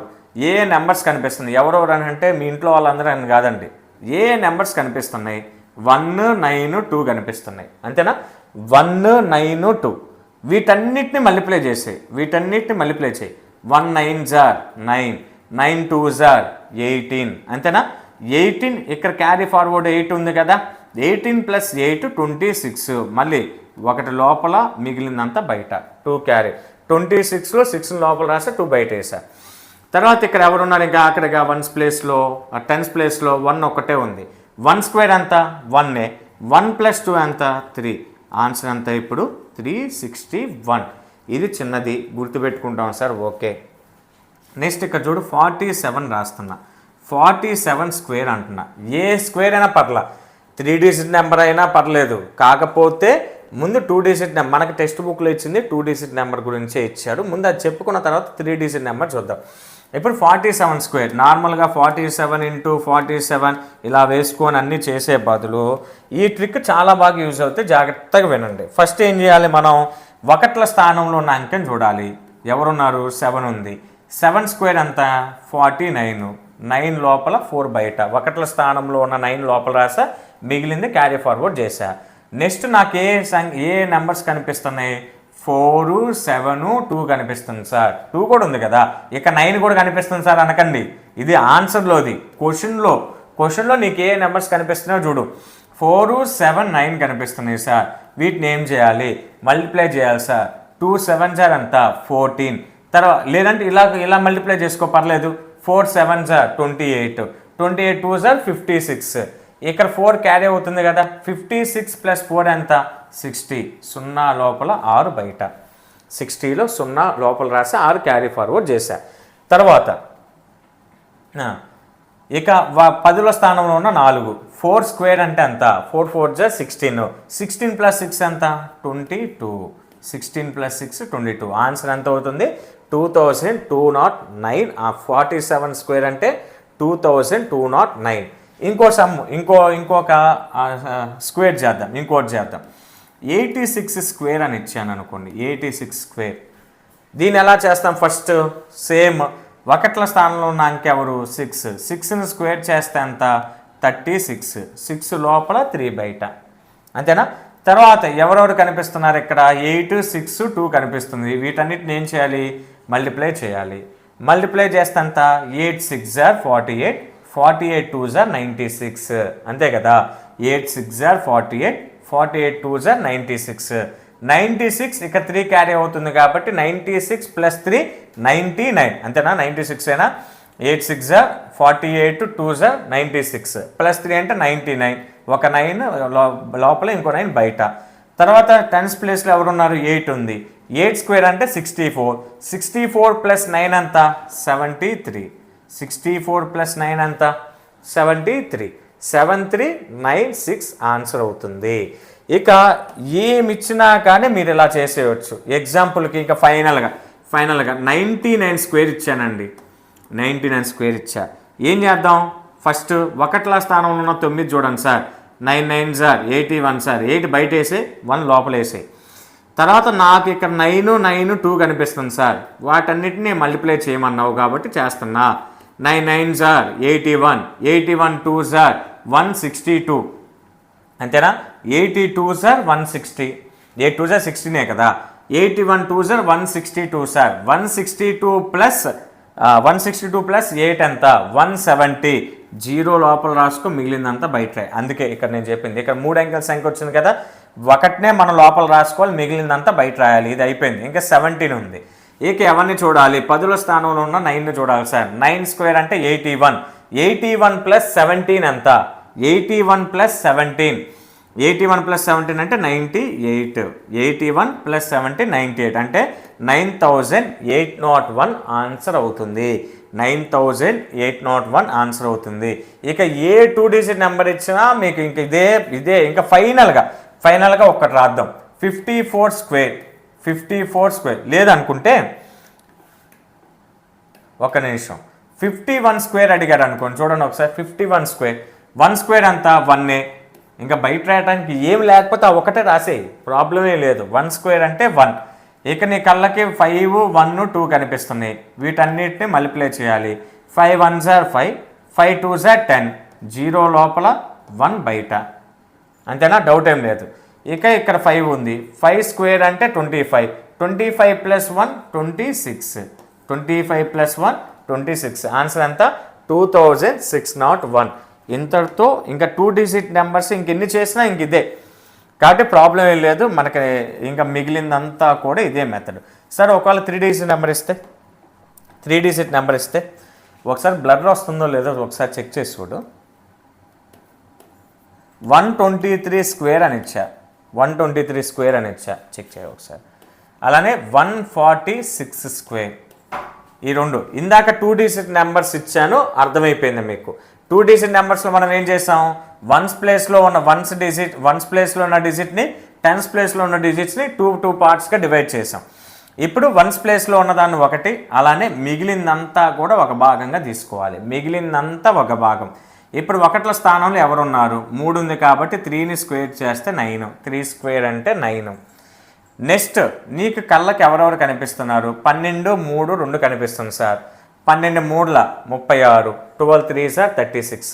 ఏ నెంబర్స్ కనిపిస్తున్నాయి, ఎవరెవరు అని అంటే మీ ఇంట్లో వాళ్ళందరూ అని కాదండి, ఏ నెంబర్స్ కనిపిస్తున్నాయి, 1, 9, 2 కనిపిస్తున్నాయి. అంతేనా, 1, 9, 2 వీటన్నిటిని మల్టిప్లై చేయి. 1 9s are 9, 9 2s are 18. అంతేనా, 18 ఇక్కడ క్యారీ ఫార్వర్డ్ 8 ఉంది కదా, 18 + 8 26. మళ్ళీ ఒకటి లోపల మిగిలిందంతా బయట, 2 క్యారీ. 26లో 6 లోపల రాస్తే 2 బయట వేసా. తర్వాత ఇక్కడ ఎవరున్నారు, ఇంకా అక్కడగా 1s ప్లేస్లో 10s ప్లేస్లో 1 ఒక్కటే ఉంది. 1 స్క్వేర్ ఎంత, 1. 1 + 2 ఎంత, 3. ఆన్సర్ అంతా ఇప్పుడు 361. ఇది చిన్నది గుర్తుపెట్టుకుంటాం సార్, ఓకే. నెక్స్ట్ ఇక్కడ చూడు 47 రాస్తున్నా. 47 స్క్వేర్ అంటున్నా. ఏ స్క్వేర్ అయినా పర్లా, 3 డిజిట్ నెంబర్ అయినా పర్లేదు. కాకపోతే ముందు 2 డిజిట్ నెంబర్, మనకి టెక్స్ట్ బుక్లో ఇచ్చింది 2 డిజిట్ నెంబర్ గురించే ఇచ్చాడు. ముందు అది చెప్పుకున్న తర్వాత 3 డిజిట్ నెంబర్ చూద్దాం. ఇప్పుడు 47 స్క్వేర్ నార్మల్గా 47 ఇంటూ 47 ఇలా వేసుకొని అన్నీ చేసే బదులు ఈ ట్రిక్ చాలా బాగా యూజ్ అవుతుంది. జాగ్రత్తగా వినండి. ఫస్ట్ ఏం చేయాలి, మనం ఒకట్ల స్థానంలో ఉన్న అంకెని చూడాలి. ఎవరున్నారు, 7 ఉంది. 7 స్క్వేర్ ఎంత, 49. 9 లోపల 4 బయట, ఒకట్ల స్థానంలో ఉన్న 9 లోపల రాసా, మిగిలింది క్యారీ ఫార్వర్డ్ చేశా. నెక్స్ట్ నాకు ఏ నెంబర్స్ కనిపిస్తున్నాయి, 4, 7, 2 కనిపిస్తుంది సార్. 2 కూడా ఉంది కదా, ఇక 9 కూడా కనిపిస్తుంది సార్ అనకండి. ఇది ఆన్సర్లోది. క్వశ్చన్లో నీకు ఏ నెంబర్స్ కనిపిస్తున్నాయో చూడు. 4, 7, 9 కనిపిస్తున్నాయి సార్. వీటిని ఏం చేయాలి, మల్టిప్లై చేయాలి సార్. 2 7 సార్ అంత 14. తర్వాత లేదంటే ఇలా మల్టిప్లై చేసుకో, పర్లేదు. 4 7 సార్ 28. 28 2 సార్ 56. ఇక్కడ 4 క్యారీ అవుతుంది కదా, 56 + 4 ఎంత, 60. 0 లోపల 6 బయట, 60లో 0 లోపల రాసి 6 క్యారీ ఫార్వర్డ్ చేశా. తర్వాత ఇక 10లో స్థానంలో ఉన్న 4. 4 స్క్వేర్ అంటే ఎంత, 4 4 జా 16. 16 + 6 ఎంత, 22. 16 + 6 22. ఆన్సర్ ఎంత అవుతుంది, 2209. 47 స్క్వేర్ అంటే 2209. ఇంకొక స్క్వేర్ చేద్దాం, ఇంకోటి చేద్దాం. 86 స్క్వేర్ అని ఇచ్చాను అనుకోండి. 86 స్క్వేర్ దీన్ని ఎలా చేస్తాం, ఫస్ట్ సేమ్ ఒకట్ల స్థానంలో ఉన్న అంకె ఎవరు, 6. 6ని స్క్వేర్ చేస్తే ఎంత, 36. 6 లోపల 3 బయట, అంతేనా. తర్వాత ఎవరెవరు కనిపిస్తున్నారు ఇక్కడ, 8 6 2 కనిపిస్తుంది. వీటన్నిటిని ఏం చేయాలి, మల్టిప్లై చేయాలి. మల్టిప్లై చేస్తే ఎంత, 8 6 జార్ 48. 48 2 జార్ 96, అంతే కదా. 8 6 జార్ 48. 48 2 జార్ 96. 96 ఇక 3 క్యారీ అవుతుంది కాబట్టి 96 + 3 99, అంతేనా. 96 అయినా. 8 6 జార్ 48. 2 జార్ 96 + 3 అంటే 99. ఒక 9 లోపల, ఇంకో 9 బయట. తర్వాత 10th ప్లేస్లో ఎవరున్నారు, 8 ఉంది. 8 స్క్వేర్ అంటే 64. 64 + 9 అంత, 73. 64 + 9 అంత, 73. 7396 ఆన్సర్ అవుతుంది. ఇక ఏమిచ్చినా కానీ మీరు ఇలా చేసేయచ్చు. ఎగ్జాంపుల్కి ఇంకా ఫైనల్గా 99 స్క్వేర్ ఇచ్చానండి. 99 స్క్వేర్ ఇచ్చా. ఏం చేద్దాం, ఫస్ట్ ఒకట్ల స్థానంలో ఉన్న 9 చూడండి సార్. 9 9 sir 81 sir. 8 బయట వేసే, 1 లోపల వేసే. తర్వాత నాకు ఇక్కడ 9 9 2 కనిపిస్తుంది సార్. వాటన్నిటిని మల్టిప్లై చేయమన్నావు కాబట్టి చేస్తున్నా. 9 9 సార్ 81. 81 2 సార్ 162, అంతేనా. 82 సార్ 160. 8 2 సార్ 16 కదా. 81 2 సార్ 162 సార్. 162 + 8 ఎంత, 170. 0 లోపల రాసుకో, మిగిలిందంతా బయట. అందుకే ఇక్కడ నేను చెప్పింది, ఇక్కడ 3 అంకెల సంఖ్య వచ్చింది కదా, ఒకటినే మనం లోపల రాసుకోవాలి, మిగిలిందంతా బయట రాయాలి. ఇది అయిపోయింది. ఇంకా 17 ఉంది. ఇక ఎవరిని చూడాలి, 10లో స్థానంలో ఉన్న 9ని చూడాలి సార్. 9 స్క్వేర్ అంటే 81. 81 + 17 ఎంత, 81 + 17. 81 + 17 అంటే 98. 81 + 17 98 అంటే 9801 ఆన్సర్ అవుతుంది. 9801 ఆన్సర్ అవుతుంది. ఇక ఏ 2 డిజిట్ నెంబర్ ఇచ్చినా మీకు ఇంక ఇదే ఇంకా ఫైనల్గా ఒకటి రాద్దాం. 54 స్క్వేర్. 54 స్క్వేర్ లేదనుకుంటే ఒక నిమిషం, 51 స్క్వేర్ అడిగారు అనుకోండి. చూడండి ఒకసారి, 51 స్క్వేర్. 1 స్క్వేర్ అంతా 1. ఇంకా బయట రాయడానికి ఏం లేకపోతే ఆ ఒకటే రాసేయి, ప్రాబ్లమే లేదు. 1 స్క్వేర్ అంటే 1. ఇక నీ కళ్ళకి 5 1 2 కనిపిస్తున్నాయి. వీటన్నిటిని మల్టిప్లై చేయాలి. 5 1 జార్ 5. 5 2 జార్ 10. 0 లోపల 1 బయట, అంతేనా, డౌట్ ఏం లేదు. ఇక ఇక్కడ 5 ఉంది. 5 స్క్వేర్ అంటే 25. 25 + 1 26. 25 + 1 26. ఆన్సర్ ఎంత, 2601. ఇంతటితో ఇంకా 2 డిజిట్ నెంబర్స్ ఇంకెన్ని చేసినా ఇంక ఇదే కాబట్టి ప్రాబ్లం ఏం లేదు మనకి. ఇంకా మిగిలిందంతా కూడా ఇదే మెథడ్. సరే ఒకవేళ 3 డిజిట్ నెంబర్ ఇస్తే ఒకసారి బ్లర్ వస్తుందో లేదో ఒకసారి చెక్ చేసి చూడు. 123 స్క్వేర్ అని ఇచ్చా. 123 స్క్వేర్ అని ఇచ్చా, చెక్ చేయ ఒకసారి. అలానే 146 స్క్వేర్. ఈ రెండు ఇందాక 2 డిజిట్ నెంబర్స్ ఇచ్చాను, అర్థమైపోయింది మీకు. 2 డిజిట్ నెంబర్స్లో మనం ఏం చేసాం, వన్స్ ప్లేస్లో ఉన్న డిజిట్ని 10s ప్లేస్లో ఉన్న డిజిట్స్ని 2 పార్ట్స్గా డివైడ్ చేసాం. ఇప్పుడు వన్స్ ప్లేస్లో ఉన్నదాన్ని ఒకటి, అలానే మిగిలిందంతా కూడా ఒక భాగంగా తీసుకోవాలి. మిగిలిందంతా ఒక భాగం. ఇప్పుడు ఒకట్ల స్థానంలో ఎవరున్నారు? 3 ఉంది కాబట్టి 3ని స్క్వేర్ చేస్తే 9. 3 స్క్వేర్ అంటే 9. నెక్స్ట్ నీకు కళ్ళకి ఎవరెవరు కనిపిస్తున్నారు? 12, 3, 2 కనిపిస్తుంది సార్. 12 3ల 36, 12 3 సార్ 36,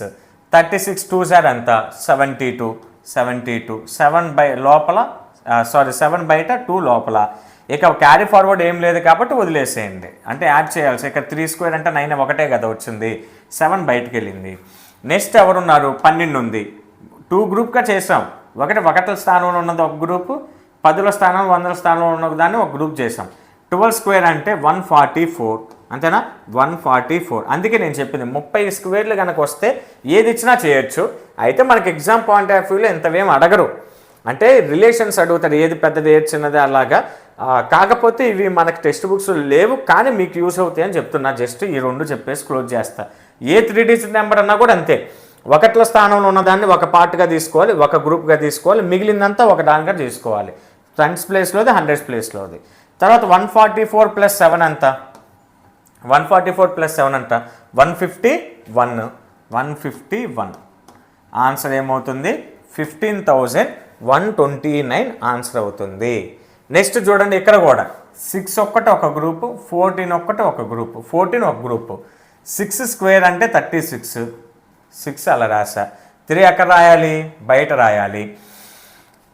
36 2 సార్ ఎంత? 72, 72, 7 బై లోపల 7 బయట 2 లోపల. ఇక క్యారీ ఫార్వర్డ్ ఏం లేదు కాబట్టి వదిలేసేయండి, అంటే యాడ్ చేయాల్సి. ఇక్కడ 3 స్క్వేర్ అంటే 9 ఒకటే కదా వచ్చింది, 7 బయటకు వెళ్ళింది. నెక్స్ట్ ఎవరున్నారు? 12 ఉంది. 2 గ్రూప్గా చేసాం. ఒకట్ల స్థానంలో ఉన్నది ఒక గ్రూపు, 10ల స్థానం 100ల స్థానంలో ఉన్న దాన్ని ఒక గ్రూప్ చేసాం. 12 స్క్వేర్ అంటే 144, అంతేనా? 144. అందుకే నేను చెప్పింది 30 స్క్వేర్లు కనుక వస్తే ఏది ఇచ్చినా చేయొచ్చు. అయితే మనకి ఎగ్జామ్ పాయింట్ ఆఫ్ వ్యూలో ఇంతవేం అడగరు, అంటే రిలేషన్స్ అడుగుతారు, ఏది పెద్దది ఏది చిన్నది అలాగా. కాకపోతే ఇవి మనకి టెక్స్ట్ బుక్స్ లేవు, కానీ మీకు యూస్ అవుతాయి అని చెప్తున్నా. జస్ట్ ఈ 2 చెప్పేసి క్లోజ్ చేస్తా. ఏ 3 డిజిట్ నెంబర్ అన్నా కూడా అంతే. ఒకట్ల స్థానంలో ఉన్నదాన్ని ఒక పార్ట్గా తీసుకోవాలి, ఒక గ్రూప్గా తీసుకోవాలి, మిగిలిందంతా ఒక దానిగా తీసుకోవాలి. టెన్స్ ప్లేస్లోది, 100 ప్లేస్లోది. తర్వాత 144 + 7 ఎంత? 144 + 7 అంట 151. 151 ఆన్సర్ ఏమవుతుంది? 15,129 ఆన్సర్ అవుతుంది. నెక్స్ట్ చూడండి, ఇక్కడ కూడా 6 ఒక్కటి ఒక గ్రూపు, 14 ఒక్కటి ఒక గ్రూపు, 14 ఒక గ్రూపు. 6 స్క్వేర్ అంటే 36, 6 అలా రాసా. 3 ఎక్కడ రాయాలి? బయట రాయాలి.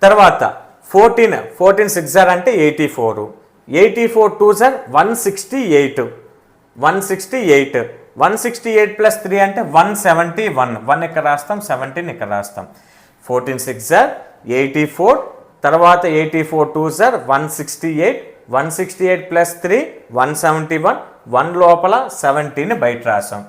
తర్వాత 14 6 అంటే 84, 84 2 168, 168, 168 + 3 అంటే 171. 1 ఇక్కడ రాస్తాం, 17 ఇక్కడ రాస్తాం. 14 6 84, తర్వాత 84 2 168, 168 + 3 171, 1 లోపల 17 బయట రాసాం.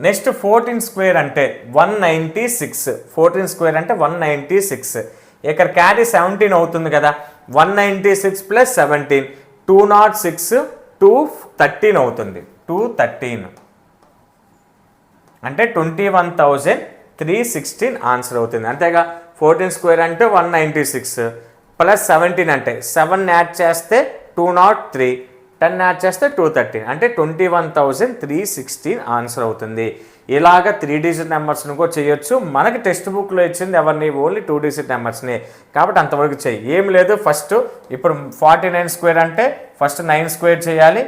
నెక్స్ట్ 14 స్క్వేర్ అంటే 196, 14 స్క్వేర్ అంటే 196. ఇక్కడ క్యారీ 17 అవుతుంది కదా, 196 + 17 206, 213 అవుతుంది. 213 అంటే 21,316 ఆన్సర్ అవుతుంది. అంతేగా 14 స్క్వేర్ అంటే 196 + 17 అంటే 7 యాడ్ చేస్తే 203, 10 యాడ్ చేస్తే 213 అంటే 21,316 ఆన్సర్ అవుతుంది. ఇలాగ 3 డిజిట్ నెంబర్స్ని కూడా చేయొచ్చు. మనకి టెక్స్ట్ బుక్లో ఇచ్చింది ఎవరిని? ఓన్లీ 2 డిజిట్ నెంబర్స్ని, కాబట్టి అంతవరకు చెయ్యి. ఏం లేదు, ఫస్ట్ ఇప్పుడు 49 స్క్వేర్ అంటే ఫస్ట్ 9 స్క్వేర్ చేయాలి,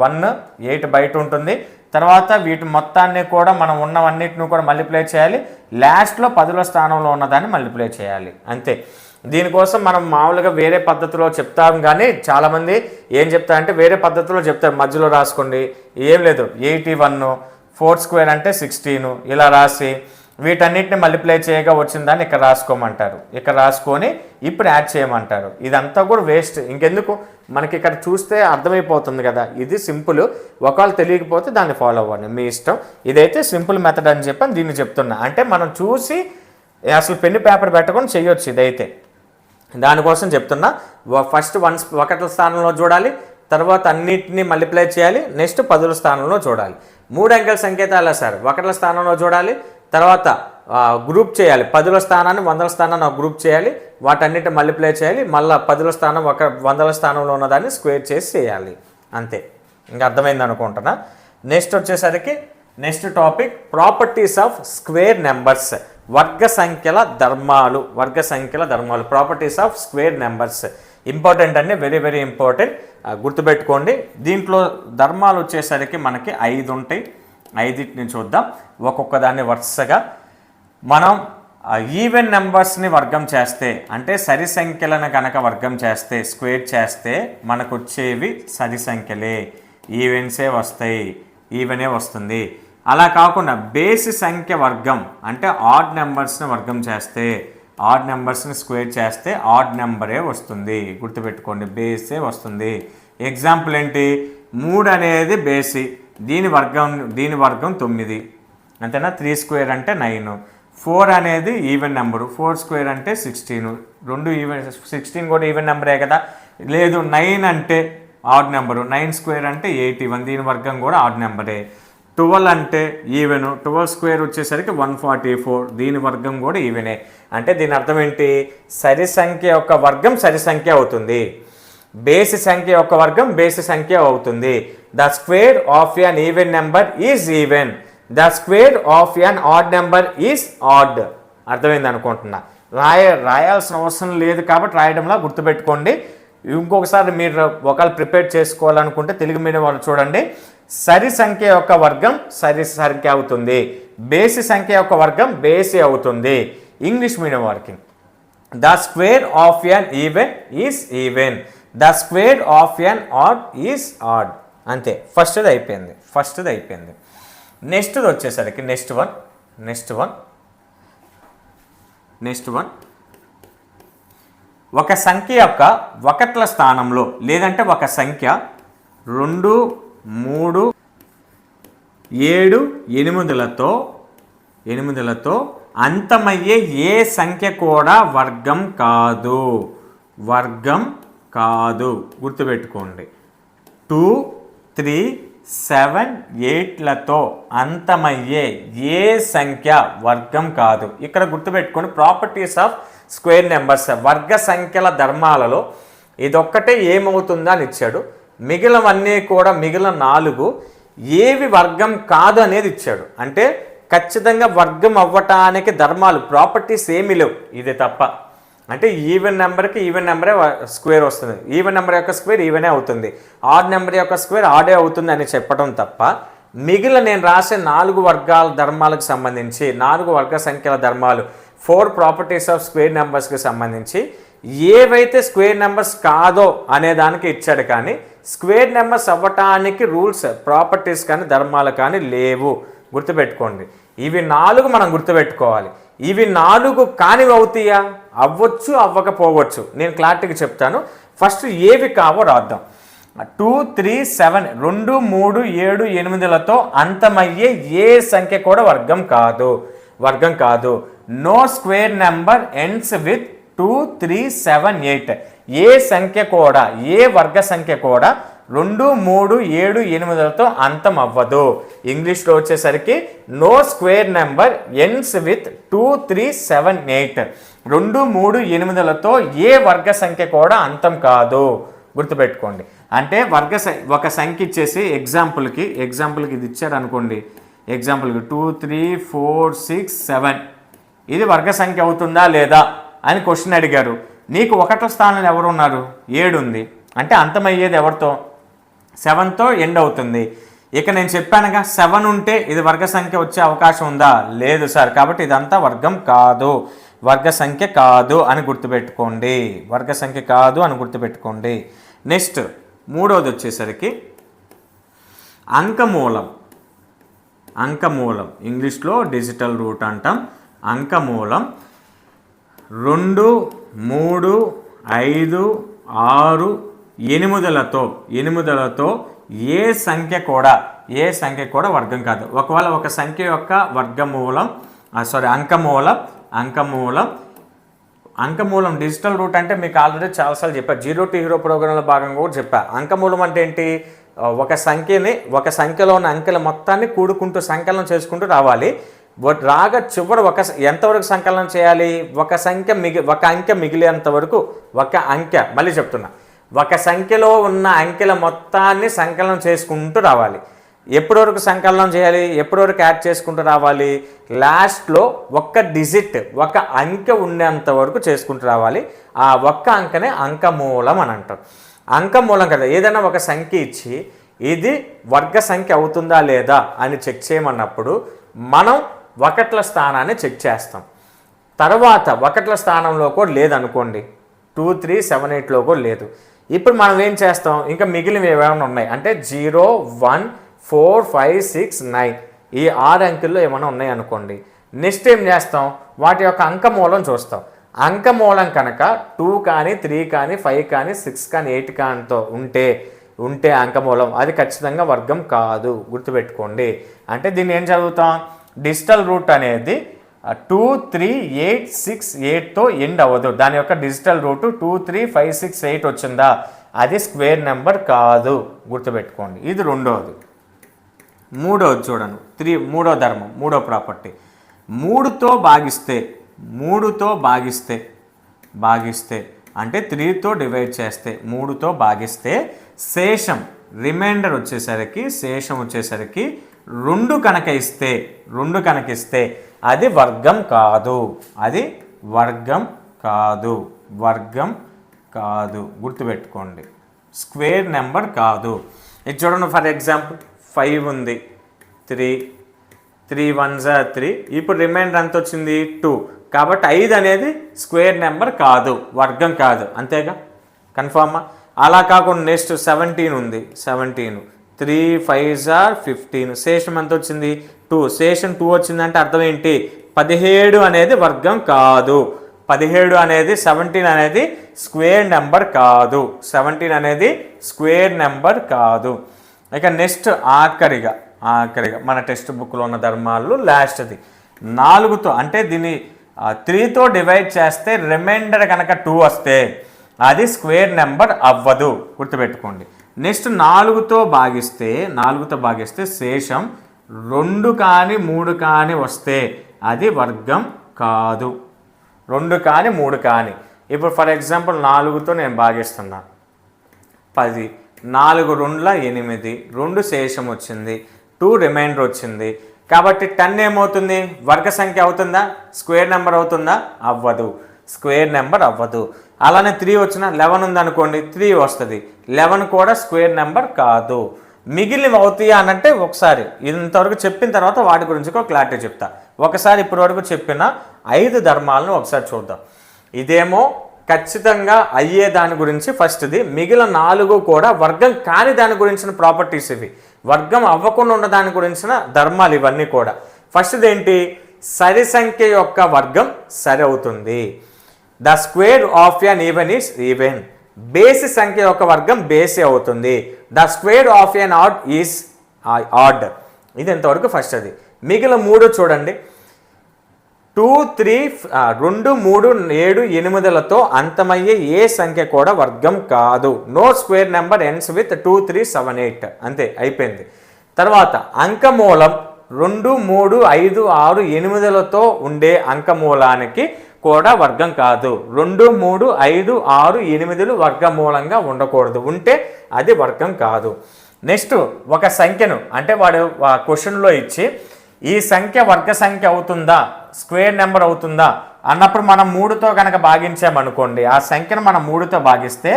1 8 బయట ఉంటుంది. తర్వాత వీటి మొత్తాన్ని కూడా మనం ఉన్నవన్నిటిని కూడా మల్టిప్లై చేయాలి. లాస్ట్లో 10ల స్థానంలో ఉన్నదాన్ని మల్టిప్లై చేయాలి, అంతే. దీనికోసం మనం మామూలుగా వేరే పద్ధతిలో చెప్తాం, కానీ చాలామంది ఏం చెప్తారంటే వేరే పద్ధతిలో చెప్తారు, మధ్యలో రాసుకోండి. ఏం లేదు, 81, 4 స్క్వేర్ అంటే 16 ఇలా రాసి వీటన్నిటిని మల్టిప్లై చేయగా వచ్చిందని ఇక్కడ రాసుకోమంటారు. ఇక్కడ రాసుకొని ఇప్పుడు యాడ్ చేయమంటారు. ఇదంతా కూడా వేస్ట్, ఇంకెందుకు, మనకి ఇక్కడ చూస్తే అర్థమైపోతుంది కదా. ఇది సింపుల్, ఒకవేళ తెలియకపోతే దాన్ని ఫాలో అవ్వండి, మీ ఇష్టం. ఇదైతే సింపుల్ మెథడ్ అని చెప్పని దీన్ని చెప్తున్నా. అంటే మనం చూసి అసలు పెన్ను పేపర్ పెట్టకుండా చేయొచ్చు ఇదైతే, దానికోసం చెప్తున్నా. ఫస్ట్ ఒకట్ల స్థానంలో చూడాలి, తర్వాత అన్నిటిని మల్టిప్లై చేయాలి, నెక్స్ట్ 10ల స్థానంలో చూడాలి. 3 అంకెల సంకేతాలే సార్. ఒకట్ల స్థానంలో చూడాలి, తర్వాత గ్రూప్ చేయాలి, 10ల స్థానాన్ని 100ల స్థానాన్ని ఒక గ్రూప్ చేయాలి, వాటన్నిటిని మల్టిప్లై చేయాలి, మళ్ళీ 10ల స్థానం 100ల స్థానంలో ఉన్నదాన్ని స్క్వేర్ చేసి చేయాలి, అంతే. ఇంకా అర్థమైంది అనుకుంటున్నా. నెక్స్ట్ వచ్చేసరికి next topic properties of square numbers, వర్గ సంఖ్యల ధర్మాలు. Properties of square numbers important అండి, వెరీ వెరీ ఇంపార్టెంట్, గుర్తుపెట్టుకోండి. దీంట్లో ధర్మాలు వచ్చేసరికి మనకి 5 ఉంటాయి. 5ని చూద్దాం ఒక్కొక్క దాన్ని వరుసగా. మనం ఈవెన్ నెంబర్స్ని వర్గం చేస్తే, అంటే సరి సంఖ్యలను కనుక వర్గం చేస్తే, స్క్వేర్ చేస్తే మనకు వచ్చేవి సరి సంఖ్యలే, ఈవెన్సే వస్తాయి, ఈవెనే వస్తుంది. అలా కాకుండా బేసి సంఖ్య వర్గం అంటే ఆడ్ నెంబర్స్ని వర్గం చేస్తే, ఆడ్ నెంబర్స్ని స్క్వేర్ చేస్తే ఆడ్ నెంబరే వస్తుంది, గుర్తుపెట్టుకోండి, బేసే వస్తుంది. ఎగ్జాంపుల్ ఏంటి? 3 అనేది బేసి, దీని వర్గం 9, అంతేనా? 3 స్క్వేర్ అంటే 9. 4 అనేది ఈవెన్ నెంబరు, 4 స్క్వేర్ అంటే 16, 2 ఈవెన్, 16 కూడా ఈవెన్ నెంబరే కదా. లేదు 9 అంటే ఆడ్ నెంబరు, 9 స్క్వేర్ అంటే 81, దీని వర్గం కూడా ఆడ్ నెంబరే. 12 అంటే ఈవెను, 12 స్క్వేర్ వచ్చేసరికి 144, దీని వర్గం కూడా ఈవెనే. అంటే దీని అర్థం ఏంటి? సరి సంఖ్య యొక్క వర్గం సరి సంఖ్య అవుతుంది. బేసి సంఖ్య యొక్క వర్గం బేసి సంఖ్య అవుతుంది. The square of an even number is even, the square of an odd number is odd. అర్థమైంది అనుకుంటున్నా. రాయాల్సిన అవసరం లేదు కాబట్టి రాయడంలా గుర్తుపెట్టుకోండి. ఇంకొకసారి మీరు ఒకవేళ ప్రిపేర్ చేసుకోవాలనుకుంటే తెలుగు మీడియం వాళ్ళు చూడండి. సరి సంఖ్య యొక్క వర్గం సరి సంఖ్య అవుతుంది, బేసి సంఖ్య యొక్క వర్గం బేసి అవుతుంది. ఇంగ్లీష్ మీడియం వారికి the square of an even is even, the square of an odd is odd. అంతే, ఫస్ట్ది అయిపోయింది. నెక్స్ట్ది వచ్చేసరికి నెక్స్ట్ వన్ ఒక సంఖ్య యొక్క ఒకట్ల స్థానంలో లేదంటే ఒక సంఖ్య 2, 3, 7, 8లతో అంతమయ్యే ఏ సంఖ్య కూడా వర్గం కాదు. గుర్తుపెట్టుకోండి. 2, 3, 7, 8లతో అంతమయ్యే ఏ సంఖ్య వర్గం కాదు. ఇక్కడ గుర్తుపెట్టుకోండి ప్రాపర్టీస్ ఆఫ్ స్క్వేర్ నెంబర్స్, వర్గ సంఖ్యల ధర్మాలలో ఇదొక్కటే ఏమవుతుందా అని ఇచ్చాడు. మిగిలినవన్నీ కూడా మిగిలిన 4 ఏవి వర్గం కాదు అనేది ఇచ్చాడు. అంటే ఖచ్చితంగా వర్గం అవ్వటానికి ధర్మాలు ప్రాపర్టీస్ ఏమీ లేవు ఇది తప్ప. అంటే ఈవెన్ నెంబర్కి ఈవెన్ నెంబరే స్క్వేర్ వస్తుంది, ఈవెన్ నెంబర్ యొక్క స్క్వేర్ ఈవెనే అవుతుంది, ఆడ్ నెంబర్ యొక్క స్క్వేర్ ఆడే అవుతుంది అని చెప్పడం తప్ప మిగిలిన నేను రాసే 4 వర్గాల ధర్మాలకు సంబంధించి 4 వర్గ సంఖ్యల ధర్మాలు 4 ప్రాపర్టీస్ ఆఫ్ స్క్వేర్ నెంబర్స్కి సంబంధించి ఏవైతే స్క్వేర్ నెంబర్స్ కాదో అనే దానికి ఇచ్చాడు. కానీ స్క్వేర్ నెంబర్స్ అవ్వటానికి రూల్స్ ప్రాపర్టీస్ కానీ ధర్మాలు కానీ లేవు. గుర్తుపెట్టుకోండి. ఇవి 4 మనం గుర్తుపెట్టుకోవాలి. ఇవి 4 కానివి అవుతాయా? అవ్వచ్చు, అవ్వకపోవచ్చు. నేను క్లారిటీగా చెప్తాను. ఫస్ట్ ఏవి కావో రాద్దాం. 2, 3, 7 2, 3, 7, 8లతో అంతమయ్యే ఏ సంఖ్య కూడా వర్గం కాదు. No square number ends with 2, 3, 7, 8. ఏ సంఖ్య కూడా ఏ వర్గ సంఖ్య కూడా 2, 3, 7, 8లతో అంతం అవ్వదు. ఇంగ్లీష్లో వచ్చేసరికి no square number ends with 2, 3, 7, 8. 2, 3, 8లతో ఏ వర్గ సంఖ్య కూడా అంతం కాదు. గుర్తుపెట్టుకోండి. అంటే ఒక సంఖ్య ఇచ్చేసి ఎగ్జాంపుల్కి ఇది ఇచ్చారు అనుకోండి. ఎగ్జాంపుల్కి 2, 3, 4, 6, 7 ఇది వర్గ సంఖ్య అవుతుందా లేదా అని క్వశ్చన్ అడిగారు. నీకు 1వ స్థానంలో ఎవరు ఉన్నారు? 7 ఉంది. అంటే అంతమయ్యేది ఎవరితో? 7తో ఎండ్ అవుతుంది. ఇక నేను చెప్పానుగా 7 ఉంటే ఇది వర్గ సంఖ్య వచ్చే అవకాశం ఉందా? లేదు సార్. కాబట్టి ఇదంతా వర్గం కాదు, వర్గ సంఖ్య కాదు అని గుర్తుపెట్టుకోండి. నెక్స్ట్ 3వది వచ్చేసరికి అంకమూలం. ఇంగ్లీష్లో డిజిటల్ రూట్ అంటాం. అంకమూలం 2, 3, 5, 6, 8లతో ఏ సంఖ్య కూడా వర్గం కాదు. ఒకవేళ ఒక సంఖ్య యొక్క అంకమూలం డిజిటల్ రూట్ అంటే మీకు ఆల్రెడీ చాలాసార్లు చెప్పారు. 0 to హీరో ప్రోగ్రాంలో భాగంగా కూడా చెప్పా. అంకమూలం అంటే ఏంటి? ఒక సంఖ్యలో ఉన్న అంకెల మొత్తాన్ని కూడుకుంటూ సంకలనం చేసుకుంటూ రావాలి. చివరి ఎంతవరకు సంకలనం చేయాలి? ఒక అంకె మిగిలేంత వరకు మళ్ళీ చెప్తున్నా, ఒక సంఖ్యలో ఉన్న అంకెల మొత్తాన్ని సంకలనం చేసుకుంటూ రావాలి. ఎప్పటి వరకు సంకలనం చేయాలి? ఎప్పటి వరకు యాడ్ చేసుకుంటూ రావాలి? లాస్ట్లో ఒక అంకె ఉండేంత వరకు చేసుకుంటూ రావాలి. ఆ ఒక్క అంకెనే అంకమూలం అని అంటారు. అంకమూలం కదా, ఏదైనా ఒక సంఖ్య ఇచ్చి ఇది వర్గ సంఖ్య అవుతుందా లేదా అని చెక్ చేయమన్నప్పుడు మనం 1ల స్థానాన్ని చెక్ చేస్తాం. తర్వాత 1ల స్థానంలో కూడా లేదనుకోండి, 2, 3, 7, 8లో కూడా లేదు. ఇప్పుడు మనం ఏం చేస్తాం? ఇంకా మిగిలినవి ఏమైనా ఉన్నాయి అంటే 0, 1, 4, 5, 6, 9 ఈ 6 అంకెల్లో ఏమైనా ఉన్నాయి అనుకోండి. నెక్స్ట్ ఏం చేస్తాం? వాటి యొక్క అంకమూలం చూస్తాం. అంకమూలం కనుక 2 కానీ 3 కానీ 5 కానీ 6 కానీ 8 కానితో ఉంటే అంకమూలం అది ఖచ్చితంగా వర్గం కాదు. గుర్తుపెట్టుకోండి. అంటే దీన్ని ఏం చదువుతాం? డిజిటల్ రూట్ అనేది 2, 3, 8, 6, 8తో ఎండ్ అవ్వదు. దాని యొక్క డిజిటల్ రూట్ 2, 3, 5, 6, 8 వచ్చిందా అది స్క్వేర్ నెంబర్ కాదు. గుర్తుపెట్టుకోండి. ఇది 2వది. 3వది చూడండి. 3వ ధర్మం, 3వ ప్రాపర్టీ. 3తో భాగిస్తే అంటే 3తో డివైడ్ చేస్తే 3తో భాగిస్తే శేషం రిమైండర్ వచ్చేసరికి శేషం వచ్చేసరికి 2 కనుక ఇస్తే అది వర్గం కాదు, అది వర్గం కాదు, వర్గం కాదు, గుర్తుపెట్టుకోండి. స్క్వేర్ నెంబర్ కాదు. ఇది చూడండి, ఫర్ ఎగ్జాంపుల్ 5 ఉంది, 3 1s are 3, ఇప్పుడు రిమైండర్ ఎంత వచ్చింది 2, కాబట్టి 5 అనేది స్క్వేర్ నెంబర్ కాదు, వర్గం కాదు, అంతేగా, కన్ఫామా? అలా కాకుండా నెక్స్ట్ 17 ఉంది, 17 3 5s are 15, శేషం ఎంత వచ్చింది 2, శేషం 2 వచ్చిందంటే అర్థం ఏంటి? 17 అనేది వర్గం కాదు, 17 అనేది 17 అనేది స్క్వేర్ నెంబర్ కాదు, 17 అనేది స్క్వేర్ నెంబర్ కాదు. ఇక నెక్స్ట్ ఆఖరిగా మన టెక్స్ట్ బుక్లో ఉన్న ధర్మాలు లాస్ట్ది 4తో, అంటే దీన్ని 3తో డివైడ్ చేస్తే రిమైండర్ కనుక 2 వస్తే అది స్క్వేర్ నెంబర్ అవ్వదు, గుర్తుపెట్టుకోండి. నెక్స్ట్ 4తో భాగిస్తే శేషం 2 కానీ 3 కానీ వస్తే అది వర్గం కాదు, 2 కానీ 3 కానీ. ఇప్పుడు ఫర్ ఎగ్జాంపుల్ 4తో నేను భాగిస్తున్నా 10, 4 2ల 8, 2 శేషం వచ్చింది, 2 రిమైండర్ వచ్చింది, కాబట్టి 10 ఏమవుతుంది? వర్గ సంఖ్య అవుతుందా? స్క్వేర్ నెంబర్ అవుతుందా? అవ్వదు, స్క్వేర్ నెంబర్ అవ్వదు. అలానే 3 వచ్చిన 11 ఉందనుకోండి, 3 వస్తుంది, 11 కూడా స్క్వేర్ నెంబర్ కాదు. మిగిలినవి అవుతాయా అనంటే ఒకసారి ఇంతవరకు చెప్పిన తర్వాత వాటి గురించి కూడా క్లారిటీ చెప్తా. ఒకసారి ఇప్పటి వరకు చెప్పిన 5 ధర్మాలను ఒకసారి చూద్దాం. ఇదేమో ఖచ్చితంగా అయ్యే దాని గురించి ఫస్ట్ది, మిగిలిన 4 కూడా వర్గం కాని దాని గురించిన ప్రాపర్టీస్ ఇవి, వర్గం అవ్వకుండా ఉన్న దాని గురించిన ధర్మాలు ఇవన్నీ కూడా. ఫస్ట్ది ఏంటి? సరి సంఖ్య యొక్క వర్గం సరి అవుతుంది. The square of an even is even. బేసి సంఖ్య యొక్క వర్గం బేసి అవుతుంది. The square of an odd is odd. ఇది ఎంతవరకు ఫస్ట్. అది మిగిలిన 3 చూడండి. 2 3 2 3 7 8లతో అంతమయ్యే ఏ సంఖ్య కూడా వర్గం కాదు. No square number ends with 2 3 7 8. అంతే, అయిపోయింది. తర్వాత అంకమూలం 2 3 5 6 8లతో ఉండే అంకమూలానికి కూడా వర్గం కాదు. 2 3 5 6 8లు వర్గమూలంగా ఉండకూడదు, ఉంటే అది వర్గం కాదు. నెక్స్ట్ ఒక సంఖ్యను, అంటే వాడు క్వశ్చన్లో ఇచ్చి ఈ సంఖ్య వర్గ సంఖ్య అవుతుందా, స్క్వేర్ నెంబర్ అవుతుందా అన్నప్పుడు మనం 3తో కనుక భాగించామనుకోండి, ఆ సంఖ్యను మనం 3తో భాగిస్తే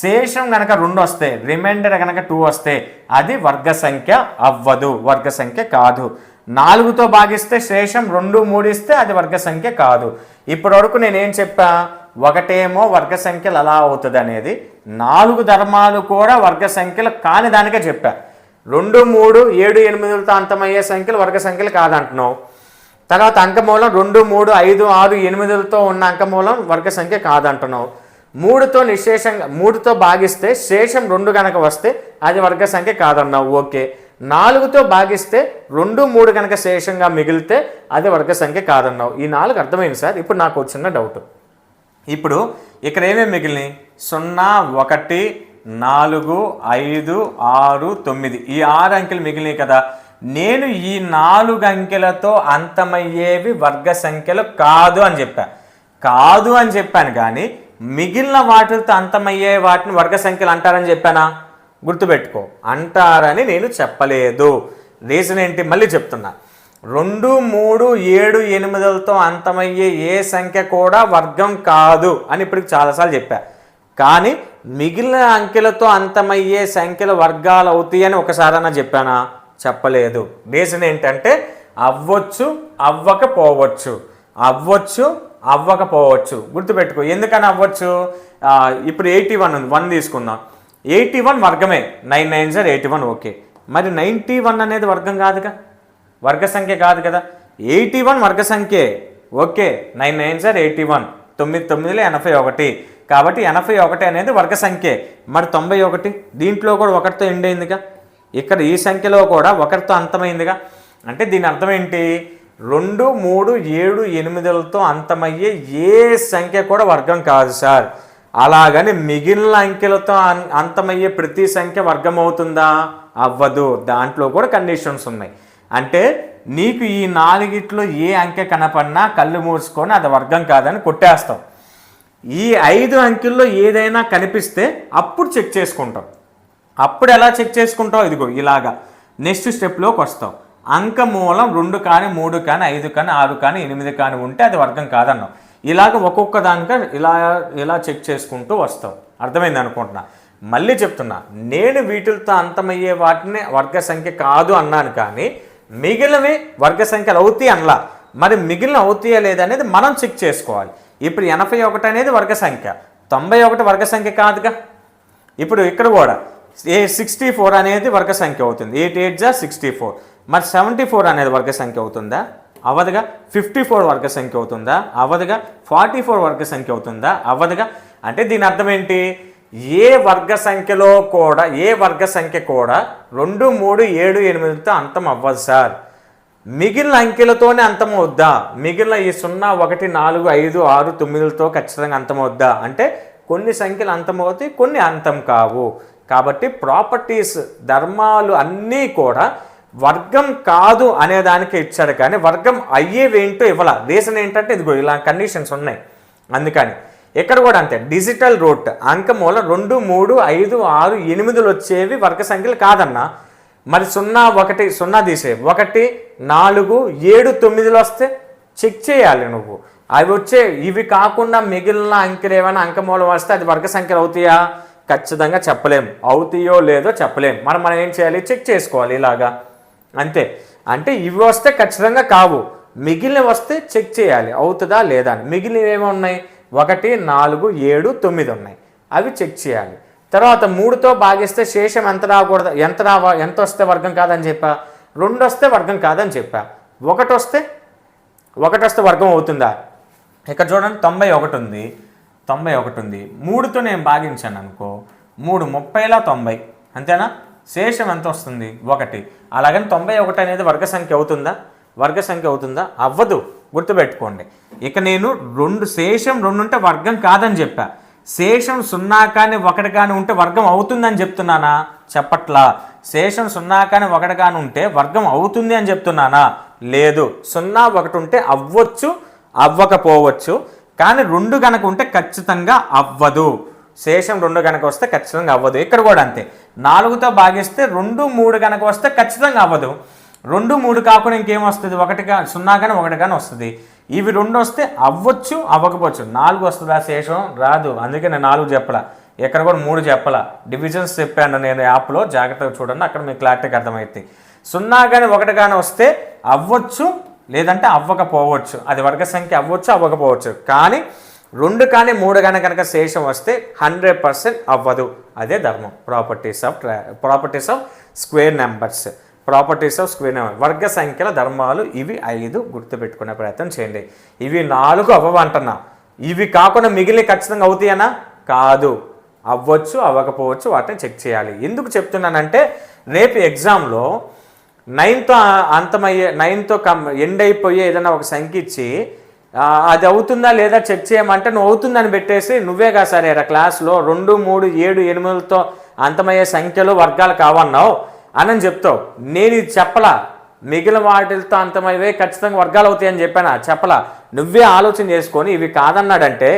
శేషం కనుక 2 వస్తే, రిమైండర్ కనుక 2 వస్తే అది వర్గ సంఖ్య అవ్వదు, వర్గ సంఖ్య కాదు. 4తో భాగిస్తే శేషం 2 3 ఇస్తే అది వర్గ సంఖ్య కాదు. ఇప్పటి వరకు నేనేం చెప్పా? ఒకటేమో వర్గ సంఖ్యలు అలా అవుతుంది అనేది, 4 ధర్మాలు కూడా వర్గ సంఖ్యలు కాని దానికే చెప్పా. 2 3 7 8లతో అంతమయ్యే సంఖ్యలు వర్గ సంఖ్యలు కాదంటున్నావు. తర్వాత అంకమూలం 2 3 5 6 8లతో ఉన్న అంకమూలం వర్గ సంఖ్య కాదంటున్నావు. 3తో భాగిస్తే శేషం 2 కనుక వస్తే అది వర్గ సంఖ్య కాదన్నావు, ఓకే. 4తో భాగిస్తే 2 3 కనుక శేషంగా మిగిలితే అది వర్గ సంఖ్య కాదన్నావు. ఈ 4 అర్థమైంది సార్. ఇప్పుడు నాకు వచ్చిన డౌట్, ఇప్పుడు ఇక్కడ ఏమేమి మిగిలినాయి? 0 1 4 5 6 9, ఈ 6 అంకెలు మిగిలినాయి కదా. నేను ఈ 4 అంకెలతో అంతమయ్యేవి వర్గ సంఖ్యలు కాదు అని చెప్పాను కానీ మిగిలిన వాటితో అంతమయ్యే వాటిని వర్గ సంఖ్యలు అంటారని చెప్పానా? గుర్తుపెట్టుకో, అంటారని నేను చెప్పలేదు. రీజన్ ఏంటి? మళ్ళీ చెప్తున్నా. 2 3 7 8లతో అంతమయ్యే ఏ సంఖ్య కూడా వర్గం కాదు అని ఇప్పటికి చాలాసార్లు చెప్పా. కానీ మిగిలిన అంకెలతో అంతమయ్యే సంఖ్యల వర్గాలు అవుతాయని ఒకసారన్నా చెప్పానా? చెప్పలేదు. రీజన్ ఏంటంటే అవ్వచ్చు అవ్వకపోవచ్చు, గుర్తుపెట్టుకో. ఎందుకని అవ్వచ్చు? ఇప్పుడు 81 ఉంది, 1 తీసుకుందాం. 81 వర్గమే, 9 9s are 81, ఓకే. మరి 91 అనేది వర్గం కాదుగా, వర్గ సంఖ్య కాదు కదా. 81 వర్గ సంఖ్యే, ఓకే. 9 9s are 81, 9 9 81, కాబట్టి 81 అనేది వర్గ సంఖ్యే. మరి 91 దీంట్లో కూడా 1తో ఎండ్ అయిందిగా, ఇక్కడ ఈ సంఖ్యలో కూడా 1తో అంతమైందిగా. అంటే దీని అర్థం ఏంటి? 2 3 7 8లతో అంతమయ్యే ఏ సంఖ్య కూడా వర్గం కాదు సార్. అలాగని మిగిలిన అంకెలతో అంతమయ్యే ప్రతి సంఖ్య వర్గం అవుతుందా? అవ్వదు. దాంట్లో కూడా కండిషన్స్ ఉన్నాయి. అంటే నీకు ఈ 4గిట్లో ఏ అంకె కనపడినా కళ్ళు మూసుకొని అది వర్గం కాదని కొట్టేస్తావు. ఈ 5 అంకెల్లో ఏదైనా కనిపిస్తే అప్పుడు చెక్ చేసుకుంటాం. అప్పుడు ఎలా చెక్ చేసుకుంటావు? ఇదిగో ఇలాగా నెక్స్ట్ స్టెప్లోకి వస్తావు. అంకమూలం 2 కానీ 3 కానీ 5 కానీ 6 కానీ 8 కానీ ఉంటే అది వర్గం కాదన్నావు. ఇలాగ ఒక్కొక్క దానిక ఇలా చెక్ చేసుకుంటూ వస్తావు. అర్థమైంది అనుకుంటున్నా. మళ్ళీ చెప్తున్నా, నేను వీటితో అంతమయ్యే వాటిని వర్గ సంఖ్య కాదు అన్నాను, కానీ మిగిలినవి వర్గ సంఖ్యలు అవుతాయి అనలా. మరి మిగిలిన అవుతాయా లేదనేది మనం చెక్ చేసుకోవాలి. ఇప్పుడు 81 అనేది వర్గ సంఖ్య, 91 వర్గ సంఖ్య కాదుగా. ఇప్పుడు ఇక్కడ కూడా 64 అనేది వర్గ సంఖ్య అవుతుంది. 8 8 64. మరి 74 అనేది వర్గ సంఖ్య అవుతుందా? అవ్వదుగా. 54 వర్గ సంఖ్య అవుతుందా? అవ్వదుగా. 44 వర్గ సంఖ్య అవుతుందా? అవ్వదుగా. అంటే దీని అర్థం ఏంటి? ఏ వర్గ సంఖ్య కూడా 2 3 7 8తో అంతం అవ్వదు సార్. మిగిలిన అంకెలతోనే అంతమవుద్దా? మిగిలిన ఈ 0 1 4 5 6 9లతో ఖచ్చితంగా అంతమవుద్దా అంటే కొన్ని సంఖ్యలు అంతమవుతాయి, కొన్ని అంతం కావు. కాబట్టి ప్రాపర్టీస్ ధర్మాలు అన్నీ కూడా వర్గం కాదు అనేదానికి ఇచ్చాడు, కానీ వర్గం అయ్యేవేంటో ఇవ్వాల. రీజన్ ఏంటంటే ఇదిగో ఇలా కండిషన్స్ ఉన్నాయి. అందుకని ఇక్కడ కూడా అంతే. డిజిటల్ రూట్ అంకమూలం 2 3 5 6 8 వచ్చేవి వర్గ సంఖ్యలు కాదన్నా. మరి 0 1 0 తీసే 1 4 7 9 వస్తే చెక్ చేయాలి నువ్వు. అవి వచ్చే ఇవి కాకుండా మిగిలిన అంకెలు ఏమైనా అంకమూలం వస్తే అది వర్గ సంఖ్యలు అవుతాయా? ఖచ్చితంగా చెప్పలేం. అవుతాయో లేదో చెప్పలేం. మనం ఏం చేయాలి? చెక్ చేసుకోవాలి ఇలాగా. అంతే. అంటే ఇవి వస్తే ఖచ్చితంగా కావు, మిగిలినవి వస్తే చెక్ చేయాలి అవుతుందా లేదా అని. మిగిలినవి ఏమో ఉన్నాయి? 1 4 7 9 ఉన్నాయి, అవి చెక్ చేయాలి. తర్వాత 3తో భాగిస్తే శేషం ఎంత రాకూడదు, ఎంత వస్తే వర్గం కాదని చెప్పా? 2 వస్తే వర్గం కాదని చెప్పా. 1 వస్తే వర్గం అవుతుందా? ఇక్కడ చూడండి 91 ఉంది, 91 ఉంది. 3తో నేను భాగించాను అనుకో, 3 30లా 90 అంతేనా? శేషం ఎంత వస్తుంది? 1. అలాగని 91 అనేది వర్గ సంఖ్య అవుతుందా? వర్గ సంఖ్య అవుతుందా? అవ్వదు, గుర్తుపెట్టుకోండి. ఇక నేను శేషం 2 ఉంటే వర్గం కాదని చెప్పా. శేషం 0 కానీ 1 కానీ ఉంటే వర్గం అవుతుందని చెప్తున్నానా? చెప్పట్లా. శేషం 0 కానీ 1 కానీ ఉంటే వర్గం అవుతుంది అని చెప్తున్నానా? లేదు. 0 1 ఉంటే అవ్వచ్చు, అవ్వకపోవచ్చు, కానీ 2 కనుక ఉంటే ఖచ్చితంగా అవ్వదు. శేషం 2 కనుక వస్తే ఖచ్చితంగా అవ్వదు. ఇక్కడ కూడా అంతే. 4తో భాగిస్తే 2 3 కనుక వస్తే ఖచ్చితంగా అవ్వదు. 2 3 కాకుండా ఇంకేం వస్తుంది? 1 0 కానీ 1 కానీ వస్తుంది. ఇవి 2 వస్తే అవ్వచ్చు, అవ్వకపోవచ్చు. 4 వస్తుందా శేషం? రాదు. అందుకే నేను 4 చెప్పలా, ఇక్కడ కూడా 3 చెప్పలా. డివిజన్స్ చెప్పాను నేను యాప్లో, జాగ్రత్తగా చూడండి, అక్కడ మీకు క్లారిటీగా అర్థమవుతుంది. 0 కానీ 1 కానీ వస్తే అవ్వచ్చు, లేదంటే అవ్వకపోవచ్చు. అది వర్గ సంఖ్య అవ్వచ్చు, అవ్వకపోవచ్చు. కానీ 2 కానీ 3 కానీ కనుక శేషం వస్తే 100% అవ్వదు. అదే ధర్మం. Properties of square numbers. వర్గ సంఖ్యల ధర్మాలు ఇవి 5 గుర్తుపెట్టుకునే ప్రయత్నం చేయండి. ఇవి 4 అవ్వవంటున్నా. ఇవి కాకుండా మిగిలిన ఖచ్చితంగా అవుతాయనా? కాదు. అవ్వచ్చు, అవ్వకపోవచ్చు, వాటిని చెక్ చేయాలి. ఎందుకు చెప్తున్నానంటే రేపు ఎగ్జామ్లో 9తో ఎండ్ అయిపోయే ఏదైనా ఒక సంఖ్య ఇచ్చి అది అవుతుందా లేదా చెక్ చేయమంటే నువ్వు అవుతుందని పెట్టేసి నువ్వేగా సరే క్లాస్లో 2 3 7 8లతో అంతమయ్యే సంఖ్యలు వర్గాలు కావన్నావు అని చెప్తావు. నేను ఇది చెప్పలా. మిగిలిన వాటితో అంతమయ్యే ఖచ్చితంగా వర్గాలు అవుతాయని చెప్పానా? చెప్పలా. నువ్వే ఆలోచన చేసుకొని ఇవి కాదన్నాడంటే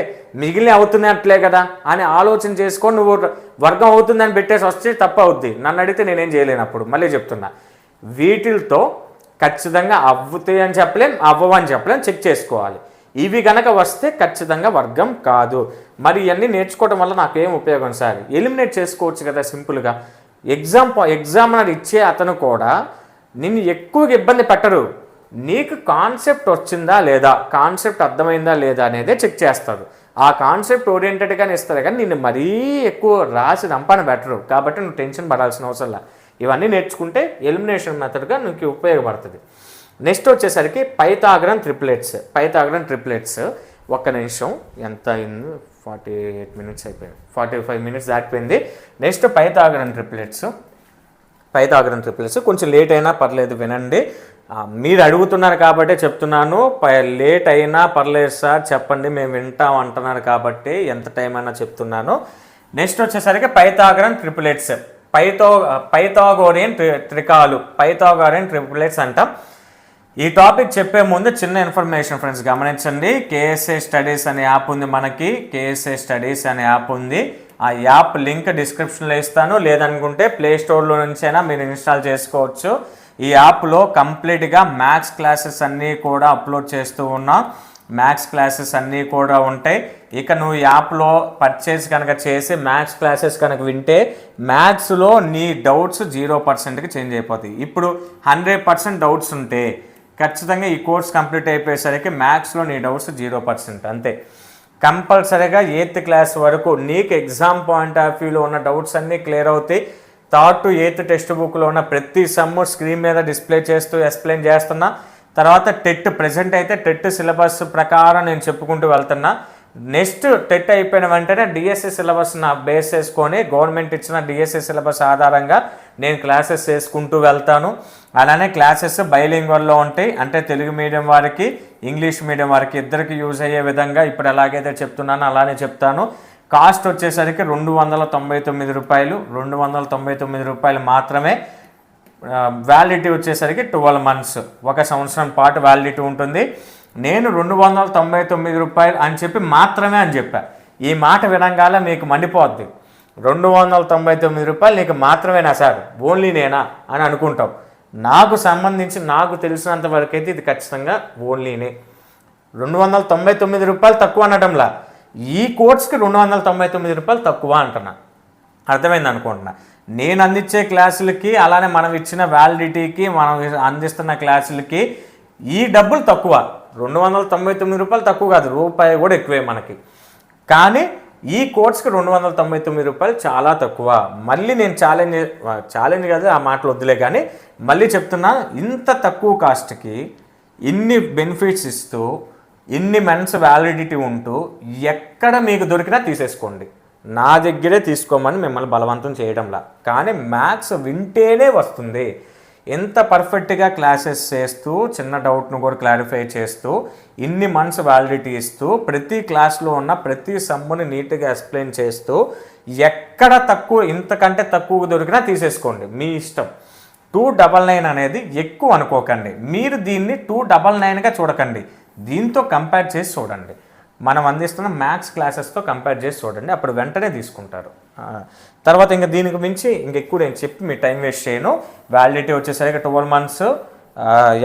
మిగిలిన అవుతున్నట్లే కదా అని ఆలోచన చేసుకొని నువ్వు వర్గం అవుతుందని పెట్టేసి వస్తే తప్పు అవుద్ది. నన్ను అడిగితే నేనేం చేయలేనప్పుడు. మళ్ళీ చెప్తున్నా, వీటితో ఖచ్చితంగా అవుతాయి అని చెప్పలేం, అవ్వవని చెప్పలేం, చెక్ చేసుకోవాలి. ఇవి కనుక వస్తే ఖచ్చితంగా వర్గం కాదు. మరి ఇవన్నీ నేర్చుకోవడం వల్ల నాకేం ఉపయోగం సార్? ఎలిమినేట్ చేసుకోవచ్చు కదా సింపుల్గా. ఎగ్జామినర్ ఇచ్చే అతను కూడా నిన్ను ఎక్కువగా ఇబ్బంది పెట్టరు. నీకు కాన్సెప్ట్ వచ్చిందా లేదా, కాన్సెప్ట్ అర్థమైందా లేదా అనేదే చెక్ చేస్తారు. ఆ కాన్సెప్ట్ ఓరియంటెడ్గానే ఇస్తారు, కానీ నిన్ను మరీ ఎక్కువ రాసి రంపాన పెట్టరు. కాబట్టి నువ్వు టెన్షన్ పడాల్సిన అవసరం లేదు. ఇవన్నీ నేర్చుకుంటే ఎలిమినేషన్ మెథడ్గా నీకు ఉపయోగపడుతుంది. నెక్స్ట్ వచ్చేసరికి పైథాగరన్ ట్రిప్లెట్స్. ఒక్క నిమిషం, ఎంత అయింది? 48 minutes అయిపోయింది, 45 minutes దాటిపోయింది. నెక్స్ట్ పైథాగరన్ ట్రిప్లెట్స్ కొంచెం లేట్ అయినా పర్లేదు, వినండి. మీరు అడుగుతున్నారు కాబట్టి చెప్తున్నాను. లేట్ అయినా పర్లేదు సార్ చెప్పండి, మేము వింటాం అంటున్నారు కాబట్టి ఎంత టైం అయినా చెప్తున్నాను. నెక్స్ట్ వచ్చేసరికి పైథాగరన్ ట్రిప్లెట్స్, పైథాగోరియన్ ట్రిప్లెట్స్ అంటాం. ఈ టాపిక్ చెప్పే ముందు చిన్న ఇన్ఫర్మేషన్ ఫ్రెండ్స్ గమనించండి. కేఎస్ఏ స్టడీస్ అనే యాప్ ఉంది, మనకి కేఎస్ఏ స్టడీస్ అనే యాప్ ఉంది. ఆ యాప్ లింక్ డిస్క్రిప్షన్లో ఇస్తాను, లేదనుకుంటే ప్లే స్టోర్లో నుంచైనా మీరు ఇన్స్టాల్ చేసుకోవచ్చు. ఈ యాప్లో కంప్లీట్గా మ్యాథ్స్ క్లాసెస్ అన్నీ కూడా అప్లోడ్ చేస్తూ ఉన్నాం. మ్యాథ్స్ క్లాసెస్ అన్నీ కూడా ఉంటాయి. ఇక నువ్వు యాప్లో పర్చేస్ కనుక చేసి మ్యాథ్స్ క్లాసెస్ కనుక వింటే మ్యాథ్స్లో నీ డౌట్స్ 0%కి చేంజ్ అయిపోతాయి. ఇప్పుడు 100% డౌట్స్ ఉంటే ఖచ్చితంగా ఈ కోర్స్ కంప్లీట్ అయిపోయేసరికి మ్యాథ్స్లో నీ డౌట్స్ 0% అంతే. కంపల్సరీగా 8th క్లాస్ వరకు నీకు ఎగ్జామ్ పాయింట్ ఆఫ్ వ్యూలో ఉన్న డౌట్స్ అన్నీ క్లియర్ అవుతాయి. 3rd to 8th టెక్స్ట్ బుక్లో ఉన్న ప్రతి సమ్ స్క్రీన్ మీద డిస్ప్లే చేస్తూ ఎక్స్ప్లెయిన్ చేస్తున్నా. తర్వాత టెట్ ప్రెజెంట్ అయితే టెట్ సిలబస్ ప్రకారం నేను చెప్పుకుంటూ వెళ్తున్నా. నెక్స్ట్ టెట్ అయిపోయిన వెంటనే డిఎస్సి సిలబస్ నా బేస్ చేసుకొని గవర్నమెంట్ ఇచ్చిన డిఎస్సి సిలబస్ ఆధారంగా నేను క్లాసెస్ చేసుకుంటూ వెళ్తాను. అలానే క్లాసెస్ బైలింగ్వల్లో ఉంటాయి, అంటే తెలుగు మీడియం వారికి ఇంగ్లీష్ మీడియం వారికి ఇద్దరికి యూజ్ అయ్యే విధంగా ఇప్పుడు ఎలాగైతే చెప్తున్నానో అలానే చెప్తాను. కాస్ట్ వచ్చేసరికి 299 రూపాయలు, 299 రూపాయలు మాత్రమే. వ్యాలిడిటీ వచ్చేసరికి 12 months, 1 సంవత్సరం పాటు వ్యాలిడిటీ ఉంటుంది. నేను 299 రూపాయలు అని చెప్పి మాత్రమే అని చెప్పా. ఈ మాట వినంగానే మీకు మండిపోద్ది. 299 రూపాయలు నీకు మాత్రమేనా సార్, ఓన్లీ నేనా అని అనుకుంటాం. నాకు సంబంధించి నాకు తెలిసినంత వరకు అయితే ఇది ఖచ్చితంగా ఓన్లీనే. 299 రూపాయలు తక్కువ అనడంలా, ఈ కోర్స్కి 299 రూపాయలు తక్కువ అంటున్నా. అర్థమైంది అనుకుంటున్నా. నేను అందించే క్లాసులకి అలానే మనం ఇచ్చిన వ్యాలిడిటీకి మనం అందిస్తున్న క్లాసులకి ఈ డబ్బులు తక్కువ. 299 రూపాయలు తక్కువ కాదు, రూపాయి కూడా ఎక్కువే మనకి. కానీ ఈ కోర్స్కి 299 రూపాయలు చాలా తక్కువ. మళ్ళీ నేను ఛాలెంజ్ కాదు, ఆ మాటలు వద్దులే, కానీ మళ్ళీ చెప్తున్నా, ఇంత తక్కువ కాస్ట్కి ఇన్ని బెనిఫిట్స్ ఇస్తూ ఇన్ని మంత్స్ వ్యాలిడిటీ ఉంటూ ఎక్కడ మీకు దొరికినా తీసేసుకోండి. నా దగ్గరే తీసుకోమని మిమ్మల్ని బలవంతం చేయడంలా, కానీ మ్యాథ్స్ వింటేనే వస్తుంది. ఎంత పర్ఫెక్ట్గా క్లాసెస్ చేస్తూ చిన్న డౌట్ను కూడా క్లారిఫై చేస్తూ ఇన్ని మంత్స్ వ్యాలిడిటీ ఇస్తూ ప్రతి క్లాస్లో ఉన్న ప్రతి సమ్ముని నీట్గా ఎక్స్ప్లెయిన్ చేస్తూ ఎక్కడ తక్కువ ఇంతకంటే తక్కువ దొరికినా తీసేసుకోండి, మీ ఇష్టం. 299 అనేది ఎక్కువ అనుకోకండి. మీరు దీన్ని 299గా చూడకండి, దీంతో కంపేర్ చేసి చూడండి. మనం అందిస్తున్న మ్యాథ్స్ క్లాసెస్తో కంపేర్ చేసి చూడండి, అప్పుడు వెంటనే తీసుకుంటారు. తర్వాత ఇంకా దీనికి మించి ఇంకెక్కువ నేను చెప్పి మీ టైం వేస్ట్ చేయను. వ్యాలిడిటీ వచ్చేసరికి 12 months,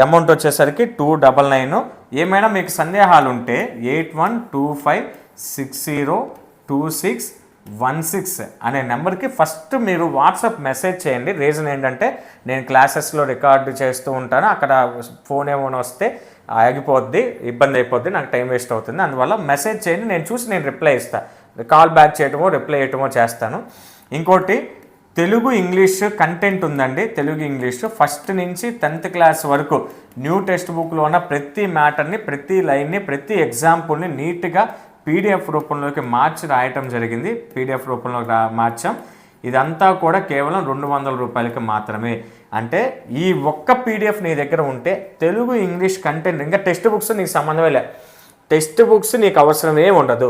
అమౌంట్ వచ్చేసరికి 299. ఏమైనా మీకు సందేహాలు ఉంటే 8125602616 అనే నెంబర్కి ఫస్ట్ మీరు వాట్సాప్ మెసేజ్ చేయండి. రీజన్ ఏంటంటే నేను క్లాసెస్లో రికార్డు చేస్తూ ఉంటాను, అక్కడ ఫోన్ ఏమైనా వస్తే ఆగిపోద్ది, ఇబ్బంది అయిపోద్ది, నాకు టైం వేస్ట్ అవుతుంది. అందువల్ల మెసేజ్ చేయండి, నేను చూసి నేను రిప్లై ఇస్తాను. కాల్ బ్యాక్ చేయటమో రిప్లై చేయటమో చేస్తాను. ఇంకోటి, తెలుగు ఇంగ్లీష్ కంటెంట్ ఉందండి. తెలుగు ఇంగ్లీష్ 1st నుంచి 10th క్లాస్ వరకు న్యూ టెక్స్ట్ బుక్లో ఉన్న ప్రతి మ్యాటర్ని, ప్రతి లైన్ని, ప్రతి ఎగ్జాంపుల్ని నీట్గా పీడిఎఫ్ రూపంలోకి మార్చి రాయటం జరిగింది. పీడిఎఫ్ రూపంలో మార్చాం. ఇదంతా కూడా కేవలం 200 రూపాయలకి మాత్రమే. అంటే ఈ ఒక్క పీడిఎఫ్ నీ దగ్గర ఉంటే తెలుగు ఇంగ్లీష్ కంటెంట్, ఇంకా టెక్స్ట్ బుక్స్ నీకు సంబంధమే లే, టెక్స్ట్ బుక్స్ నీకు అవసరమే ఉండదు.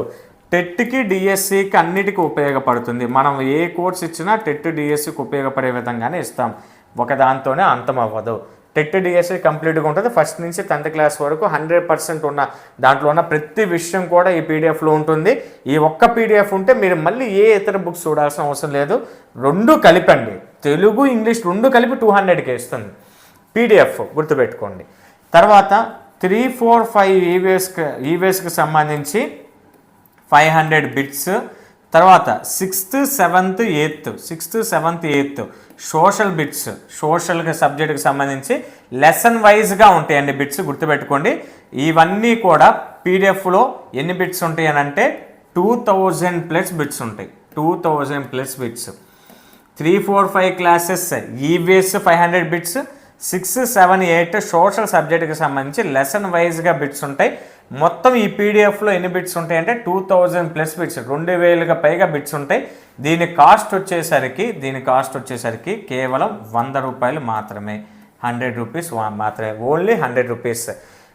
టెట్కి డిఎస్సికి అన్నిటికీ ఉపయోగపడుతుంది. మనం ఏ కోర్స్ ఇచ్చినా టెట్ డిఎస్సికి ఉపయోగపడే విధంగానే ఇస్తాం, ఒకదాంతోనే అంతం అవ్వదు. టెట్ డిఎస్సి కంప్లీట్గా ఉంటుంది. 1st నుంచి 10th క్లాస్ వరకు 100% ఉన్న దాంట్లో ఉన్న ప్రతి విషయం కూడా ఈ పీడిఎఫ్లో ఉంటుంది. ఈ ఒక్క పీడిఎఫ్ ఉంటే మీరు మళ్ళీ ఏ ఇతర బుక్స్ చూడాల్సిన అవసరం లేదు. 2 కలిపండి, తెలుగు ఇంగ్లీష్ 2 కలిపి 200కి ఇస్తుంది పీడిఎఫ్, గుర్తుపెట్టుకోండి. తర్వాత 3, 4, 5 ఈవీఎస్కి సంబంధించి 500 బిట్స్. తర్వాత 6th, 7th, 8th social bits, సోషల్కి సబ్జెక్ట్కి సంబంధించి లెసన్ వైజ్గా ఉంటాయండి బిట్స్, గుర్తుపెట్టుకోండి. ఇవన్నీ కూడా పీడిఎఫ్లో ఎన్ని బిట్స్ ఉంటాయి అని అంటే 2000+ బిట్స్ ఉంటాయి. 2000+ bits. 3, 4, 5 classes EVS 500 bits, 6, 7, 8 social సబ్జెక్ట్కి సంబంధించి లెసన్ వైజ్గా బిట్స్ ఉంటాయి. మొత్తం ఈ పీడిఎఫ్లో ఎన్ని బిట్స్ ఉంటాయి అంటే 2000+ బిట్స్, 2000కి పైగా బిట్స్ ఉంటాయి. దీని కాస్ట్ వచ్చేసరికి కేవలం 100 రూపాయలు మాత్రమే, 100 రూపీస్ మాత్రమే, ఓన్లీ 100 రూపీస్.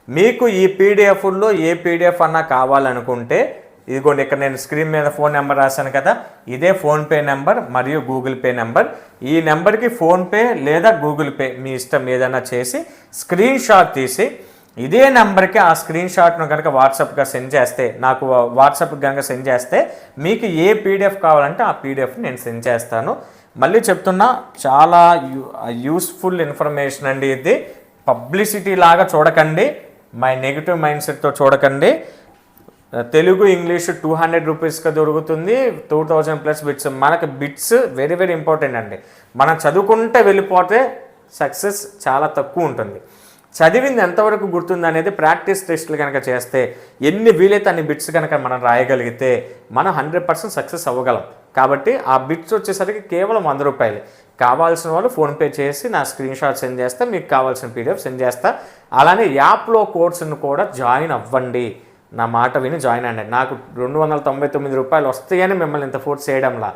మీకు ఈ పీడిఎఫ్లో ఏ పీడిఎఫ్ అన్నా కావాలనుకుంటే ఇదిగోండి ఇక్కడ నేను స్క్రీన్ మీద ఫోన్ నెంబర్ రాశాను కదా, ఇదే ఫోన్పే నెంబర్ మరియు గూగుల్ పే నెంబర్. ఈ నెంబర్కి ఫోన్పే లేదా గూగుల్ పే మీ ఇష్టం ఏదైనా చేసి స్క్రీన్ షాట్ తీసి ఇదే నెంబర్కి ఆ స్క్రీన్ షాట్ను కనుక వాట్సాప్గా సెండ్ చేస్తే, నాకు వాట్సాప్కి కనుక సెండ్ చేస్తే మీకు ఏ పీడిఎఫ్ కావాలంటే ఆ పీడిఎఫ్ నేను సెండ్ చేస్తాను. మళ్ళీ చెప్తున్నా, చాలా యూస్ఫుల్ ఇన్ఫర్మేషన్ అండి ఇది. పబ్లిసిటీ లాగా చూడకండి, మై నెగిటివ్ మైండ్ సెట్తో చూడకండి. తెలుగు ఇంగ్లీష్ 200 రూపీస్గా దొరుకుతుంది, 2000+ బిట్స్. మనకి బిట్స్ వెరీ వెరీ ఇంపార్టెంట్ అండి. మనం చదువుకుంటే వెళ్ళిపోతే సక్సెస్ చాలా తక్కువ ఉంటుంది. చదివింది ఎంతవరకు గుర్తుంది అనేది ప్రాక్టీస్ టెస్ట్లు కనుక చేస్తే, ఎన్ని వీలైతే అన్ని బిట్స్ కనుక మనం రాయగలిగితే మనం 100% సక్సెస్ అవ్వగలం. కాబట్టి ఆ బిట్స్ వచ్చేసరికి కేవలం 100 రూపాయలు. కావాల్సిన వాళ్ళు ఫోన్పే చేసి నా స్క్రీన్ షాట్ సెండ్ చేస్తే మీకు కావాల్సిన పీడిఎఫ్ సెండ్ చేస్తా. అలానే యాప్లో కోర్సును కూడా జాయిన్ అవ్వండి. నా మాట విని జాయిన్ అవ్వండి. నాకు 299 రూపాయలు వస్తాయని మిమ్మల్ని ఇంత ఫోర్స్ చేయడంలా,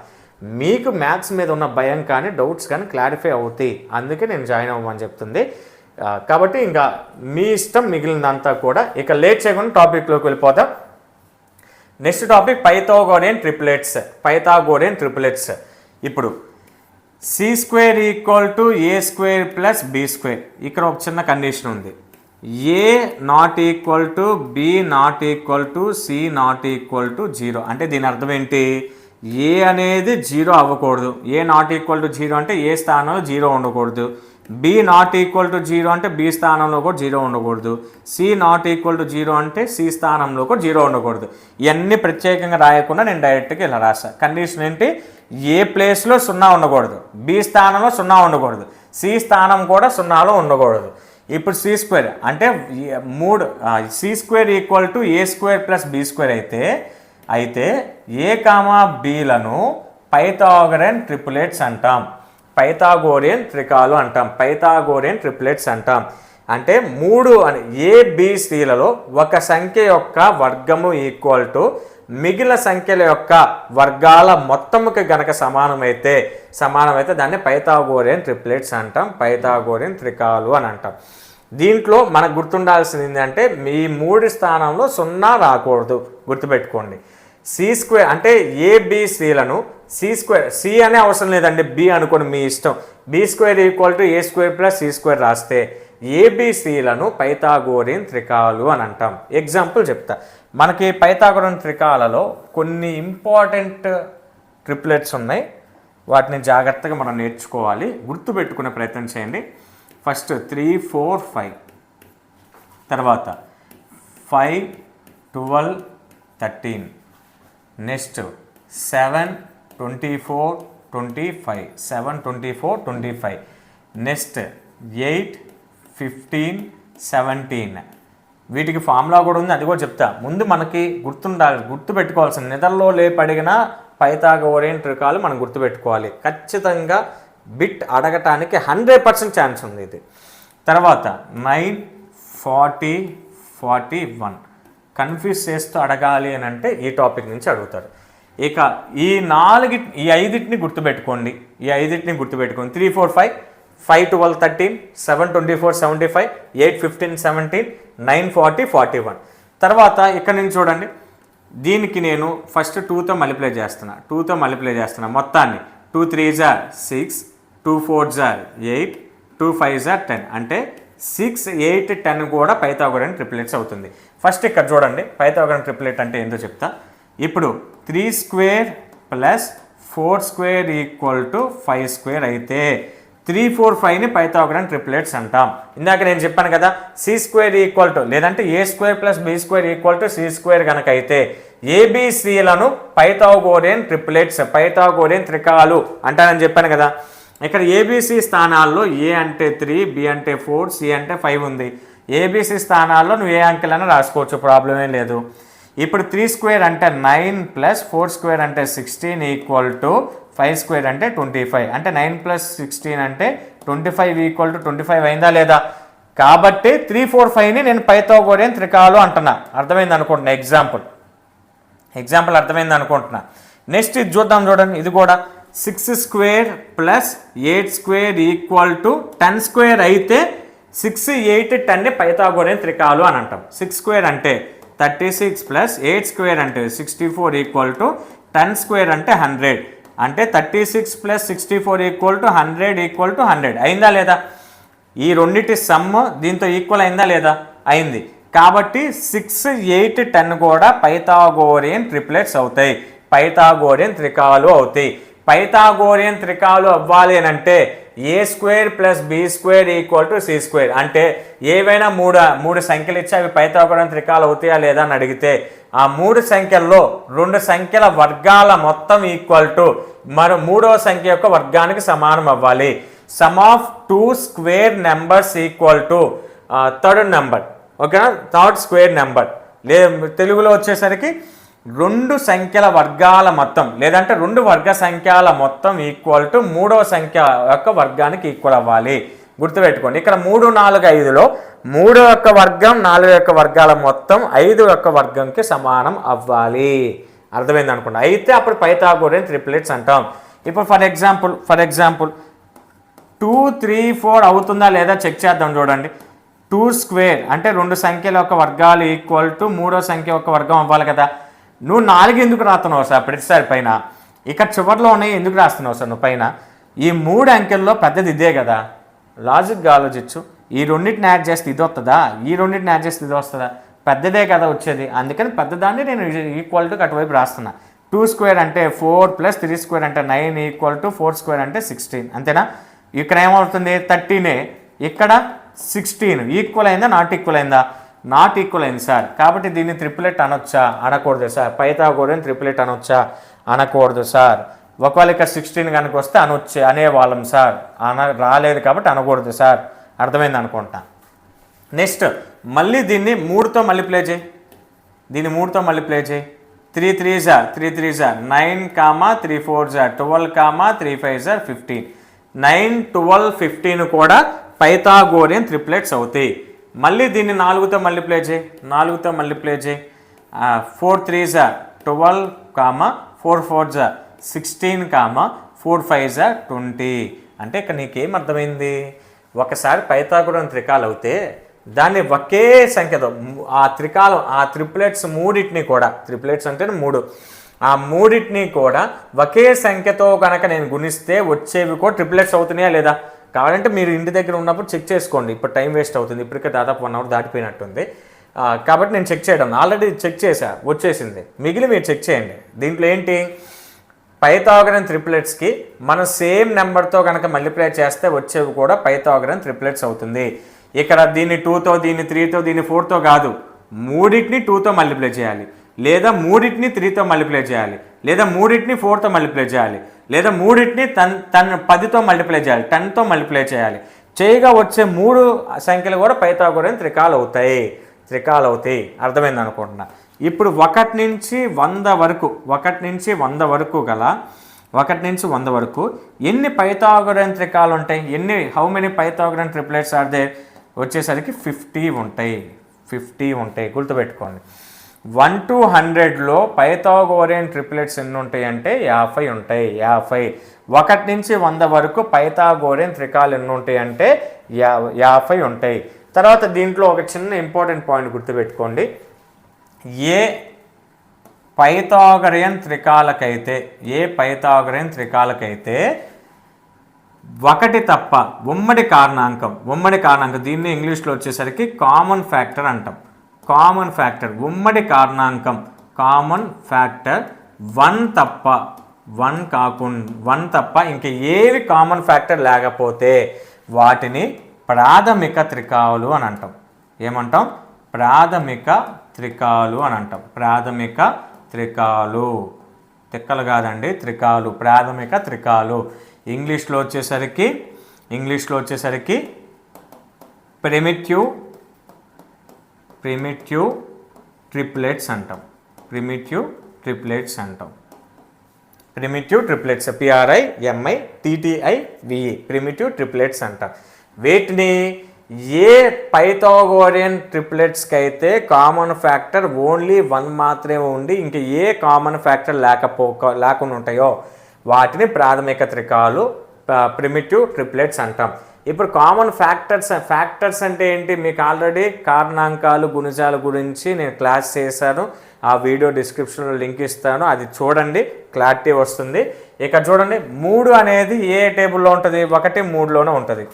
మీకు మ్యాథ్స్ మీద ఉన్న భయం కానీ డౌట్స్ కానీ క్లారిఫై అవుతాయి, అందుకే నేను జాయిన్ అవ్వమని చెప్తుంది. కాబట్టి ఇంకా మీ ఇష్టం మిగిలినంతా కూడా. ఇక లేట్ చేయకుండా టాపిక్లోకి వెళ్ళిపోతాం. Next topic Pythagorean triplets. ఇప్పుడు c² = a² + b². ఇక్కడ ఒక చిన్న కండిషన్ ఉంది. a ≠ b ≠ c ≠ 0. అంటే దీని అర్థం ఏంటి? a అనేది 0 అవ్వకూడదు. a ≠ 0 అంటే ఏ స్థానంలో 0 ఉండకూడదు. b ≠ 0 అంటే b స్థానంలో కూడా 0 ఉండకూడదు. c ≠ 0 అంటే c స్థానంలో కూడా 0 ఉండకూడదు. ఇవన్నీ ప్రత్యేకంగా రాయకుండా నేను డైరెక్ట్గా ఇలా రాసా. కండిషన్ ఏంటి? ఏ ప్లేస్లో 0 ఉండకూడదు, b స్థానంలో 0 ఉండకూడదు, c స్థానం కూడా 0లో ఉండకూడదు. ఇప్పుడు c² అంటే c² = a² + b² అయితే a, bలను పైథాగోరియన్ ట్రిపులెట్స్ అంటాం, పైథాగోరియన్ త్రికాలు అంటాం, పైథాగోరియన్ ట్రిపులెట్స్ అంటాం. అంటే 3 అని ABCలలో ఒక సంఖ్య యొక్క వర్గము ఈక్వల్ మిగిలిన సంఖ్యల యొక్క వర్గాల మొత్తముకి గనక సమానమైతే దాన్ని పైథాగోరియన్ ట్రిపులెట్స్ అంటాం, పైథాగోరియన్ త్రికాలు అని అంటాం. దీంట్లో మనకు గుర్తుండాల్సింది ఏంటంటే ఈ 3 స్థానంలో 0 రాకూడదు, గుర్తుపెట్టుకోండి. c² అంటే ABCలను c అనే అవసరం లేదండి, b అనుకోండి మీ ఇష్టం. b² = a² + c² రాస్తే ABCలను పైథాగోరియన్ త్రికాలు అని అంటాం. ఎగ్జాంపుల్ చెప్తా. మనకి పైథాగోరియన్ త్రికాలలో కొన్ని ఇంపార్టెంట్ ట్రిపులెట్స్ ఉన్నాయి, వాటిని జాగ్రత్తగా మనం నేర్చుకోవాలి, గుర్తుపెట్టుకునే ప్రయత్నం చేయండి. ఫస్ట్ 3, 4, 5, తర్వాత 5, 12, 13, నెక్స్ట్ 7, 24, 25, 7, 24, 25, నెక్స్ట్ 8, 15, 17. వీటికి ఫార్ములా కూడా ఉంది, అది కూడా చెప్తా. ముందు మనకి గుర్తుపెట్టుకోవాల్సిన నిద్రలో లేపడిగిన పైథాగోరియన్ త్రికాలు మనం గుర్తుపెట్టుకోవాలి. ఖచ్చితంగా బిట్ అడగటానికి 100% ఛాన్స్ ఉంది ఇది. తర్వాత 9, 40, 41 కన్ఫ్యూజ్ చేస్తూ అడగాలి అని అంటే ఈ టాపిక్ నుంచి అడుగుతారు. ఇక ఈ 5 గుర్తుపెట్టుకోండి. 3, 4, 5, 5, 12, 13, 7, 24, 75, 8, 15, 17, 9, 40, 41. తర్వాత ఇక్కడ నుంచి చూడండి, దీనికి నేను ఫస్ట్ 2తో మల్టిప్లై చేస్తున్నా మొత్తాన్ని. 2 3s are 6, 2 4s are 8, 2 5s are 10. అంటే 6, 8, 10 కూడా పైథాగోరియన్ ట్రిపులెట్స్ అవుతుంది. ఫస్ట్ ఇక్కడ చూడండి, పైథాగోరియన్ ట్రిపులెట్ అంటే ఏంటో చెప్తా. ఇప్పుడు 3² + 4² = 5² అయితే 3, 4, 5ని పైథాగోరియన్ ట్రిపులెట్స్ అంటాం. ఇందాక నేను చెప్పాను కదా, c² లేదంటే a² + b² c² కనుక అయితే ABCలను పైథాగోరియన్ ట్రిపులెట్స్, పైథాగోరియన్ త్రికాలు అంటానని చెప్పాను కదా. ఇక్కడ ABC స్థానాల్లో a అంటే 3, b అంటే 4, c అంటే 5 ఉంది. ABC స్థానాల్లో నువ్వు ఏ అంకెలైనా రాసుకోవచ్చు, ప్రాబ్లం ఏం లేదు. ఇప్పుడు 3² అంటే 9 + 4² అంటే 16 = 5² అంటే 25. అంటే 9 + 16 అంటే 25 = 25 అయిందా లేదా? కాబట్టి 3, 4, 5ని నేను పైథాగోరియన్ త్రికాలు అంటున్నా. అర్థమైంది అనుకుంటున్నా. ఎగ్జాంపుల్ అర్థమైంది అనుకుంటున్నా. నెక్స్ట్ ఇది చూడండి. ఇది కూడా 6² + 8² = 10² అయితే 6, 8, 10ని పైథాగోరియన్ త్రికాలు అని అంటాం. 6² అంటే 36 ప్లస్ 8 స్క్వేర్ అంటే 64 ఈక్వల్ టు 10 స్క్వేర్ అంటే 100. అంటే 36 plus 64 equal to 100 equal to 100 అయిందా లేదా? ఈ రెండింటి సమ్ దీంతో ఈక్వల్ అయిందా లేదా? అయింది. కాబట్టి 6, 8, 10 కూడా పైథాగోరియన్ ట్రిప్లెట్స్ అవుతాయి, పైథాగోరియన్ త్రికాలు అవుతాయి. పైథాగోరియన్ త్రికాలు అవ్వాలి అని అంటే A square plus B square equal to C square. అంటే ఏవైనా మూడు సంఖ్యలు ఇచ్చి అవి పైథాగోరియన్ త్రికాలు అవుతాయా లేదా అని అడిగితే ఆ 3 సంఖ్యల్లో 2 సంఖ్యల వర్గాల మొత్తం ఈక్వల్ టు మూడవ సంఖ్య యొక్క వర్గానికి సమానం అవ్వాలి. Some of 2 square numbers equal to third number, ఓకేనా, థర్డ్ స్క్వేర్ నెంబర్. తెలుగులో వచ్చేసరికి 2 సంఖ్యల వర్గాల మొత్తం లేదంటే 2 వర్గ సంఖ్యల మొత్తం ఈక్వల్ టు మూడవ సంఖ్య యొక్క వర్గానికి ఈక్వల్ అవ్వాలి. గుర్తుపెట్టుకోండి, ఇక్కడ 3, 4, 5లో 3 యొక్క వర్గం 4 యొక్క వర్గాల మొత్తం 5 యొక్క వర్గంకి సమానం అవ్వాలి. అర్థమైంది అనుకోండి. అయితే అప్పుడు పైథాగోరియన్ ట్రిప్లెట్స్ అంటాం. ఇప్పుడు ఫర్ ఎగ్జాంపుల్ 2, 3, 4 అవుతుందా లేదా చెక్ చేద్దాం. చూడండి, 2 స్క్వేర్ అంటే 2 సంఖ్యల యొక్క వర్గాలు ఈక్వల్ టు మూడో సంఖ్య యొక్క వర్గం అవ్వాలి కదా. నువ్వు 4 ఎందుకు రాస్తున్నావు సార్ ప్రతిసారి పైన? ఇక్కడ చివరిలో ఉన్నాయి ఎందుకు రాస్తున్నావు సార్ నువ్వు పైన? ఈ 3 అంకెల్లో పెద్దది ఇదే కదా. లాజిక్గా ఆలోచించు. ఈ రెండింటిని యాడ్ చేస్తే ఇది వస్తుందా? ఈ రెండింటిని యాడ్ చేస్తే ఇది వస్తుందా? పెద్దదే కదా వచ్చేది. అందుకని పెద్దదాన్ని నేను ఈక్వల్ టు అటువైపు రాస్తున్నా. 2 స్క్వేర్ అంటే 4 ప్లస్ 3 స్క్వేర్ అంటే 9 ఈక్వల్ టు 4 స్క్వేర్ అంటే 16. అంతేనా? ఇక్కడ ఏమవుతుంది? 13. ఇక్కడ 16. ఈక్వల్ అయిందా నాట్ ఈక్వల్ అయిందా? నాట్ ఈక్వల్ అయింది సార్. కాబట్టి దీన్ని ట్రిప్లెట్ అనొచ్చా? అనకూడదు సార్. పైథాగోరియన్ ట్రిప్లెట్ అనొచ్చా? అనకూడదు సార్. ఒకవేళ ఇక్కడ 16 కనుక వస్తే అనేవాళ్ళం సార్. రాలేదు కాబట్టి అనకూడదు సార్. అర్థమైంది అనుకుంటా. నెక్స్ట్ మళ్ళీ దీన్ని 3తో మల్టిప్లై చేయి. 3 3 9, 3 4 12, 3 5 15. 9, 12, 15 కూడా పైథాగోరియన్ ట్రిప్లెట్స్ అవుతాయి. మళ్ళీ దీన్ని 4తో మల్టిప్లై చేయి. 4 3 12, 4 4 16, 4 5 20. అంటే ఇక్కడ నీకేం అర్థమైంది? ఒకసారి పైథాగోరియన్ త్రికాలు అవుతే దాన్ని ఒకే సంఖ్యతో ఆ ట్రిప్లెట్స్ మూడింటిని కూడా, ట్రిప్లెట్స్ అంటే 3, ఆ మూడింటిని కూడా ఒకే సంఖ్యతో కనుక నేను గుణిస్తే వచ్చేవి కూడా ట్రిప్లెట్స్ అవుతున్నాయా లేదా? కావాలంటే మీరు ఇంటి దగ్గర ఉన్నప్పుడు చెక్ చేసుకోండి. ఇప్పుడు టైం వేస్ట్ అవుతుంది. ఇప్పటికే దాదాపు 1 అవర్ దాటిపోయినట్టుంది. కాబట్టి నేను చెక్ చేయడం ఆల్రెడీ చెక్ చేశా, వచ్చేసింది. మిగిలి మీరు చెక్ చేయండి. దీంట్లో ఏంటి? పైథాగోరియన్ ట్రిప్లెట్స్కి మనం సేమ్ నెంబర్తో కనుక మల్టిప్లై చేస్తే వచ్చేవి కూడా పైథాగోరియన్ ట్రిప్లెట్స్ అవుతుంది. ఇక్కడ దీన్ని 2తో, దీన్ని 3తో, దీన్ని 4తో కాదు, మూడింటిని 2తో మల్టిప్లై చేయాలి, లేదా మూడింటిని 3తో మల్టిప్లై చేయాలి, లేదా మూడింటిని 4తో మల్టిప్లై చేయాలి, లేదా మూడింటిని 10తో మల్టిప్లై చేయాలి, 10తో మల్టిప్లై చేయాలి. చేయగా వచ్చే 3 సంఖ్యలు కూడా పైథాగోరియన్ త్రికాలు అవుతాయి. అర్థమైంది అనుకుంటున్నా. ఇప్పుడు 1 నుంచి 100 వరకు ఎన్ని పైథాగోరియన్ త్రికాలు ఉంటాయి? How many Pythagorean triplets are there? వచ్చేసరికి 50 ఉంటాయి. గుర్తుపెట్టుకోండి. 1 to 100లో పైథాగోరియన్ ట్రిప్లెట్స్ ఎన్ని ఉంటాయి అంటే 50 ఉంటాయి. 1 నుంచి 100 వరకు పైథాగోరియన్ త్రికాలు ఎన్ని ఉంటాయి అంటే 50 ఉంటాయి. తర్వాత దీంట్లో ఒక చిన్న ఇంపార్టెంట్ పాయింట్ గుర్తుపెట్టుకోండి. ఏ పైథాగోరియన్ త్రికాలకైతే ఒకటి తప్ప ఉమ్మడి కారణాంకం దీన్ని ఇంగ్లీష్లో వచ్చేసరికి కామన్ ఫ్యాక్టర్ అంటాం. ఉమ్మడి కారణాంకం 1 తప్ప ఇంక ఏవి కామన్ ఫ్యాక్టర్ లేకపోతే వాటిని ప్రాథమిక త్రికాలు అని అంటాం. ఏమంటాం? ప్రాథమిక త్రికాలు. తిక్కలు కాదండి, త్రికాలు, ప్రాథమిక త్రికాలు. ఇంగ్లీష్లో వచ్చేసరికి ప్రిమిటివ్ ట్రిప్లెట్స్ అంటాం. Primitive triplets PRIMITTIVE primitive triplets అంటాం. వీటిని ఏ పైథాగోరియన్ ట్రిప్లెట్స్కి అయితే కామన్ ఫ్యాక్టర్ ఓన్లీ 1 మాత్రమే ఉండి ఇంక ఏ కామన్ ఫ్యాక్టర్ లేకుండా ఉంటాయో వాటిని ప్రాథమిక త్రికాలు, ప్రిమిటివ్ ట్రిప్లెట్స్ అంటాం. ఇప్పుడు కామన్ ఫ్యాక్టర్స్ అంటే ఏంటి, మీకు ఆల్రెడీ కారణాంకాలు గుణిజాల గురించి నేను క్లాస్ చేశాను. ఆ వీడియో డిస్క్రిప్షన్లో లింక్ ఇస్తాను, అది చూడండి, క్లారిటీ వస్తుంది. ఇక్కడ చూడండి 3 అనేది ఏ టేబుల్లో ఉంటుంది, 1, 3లోనే ఉంటుంది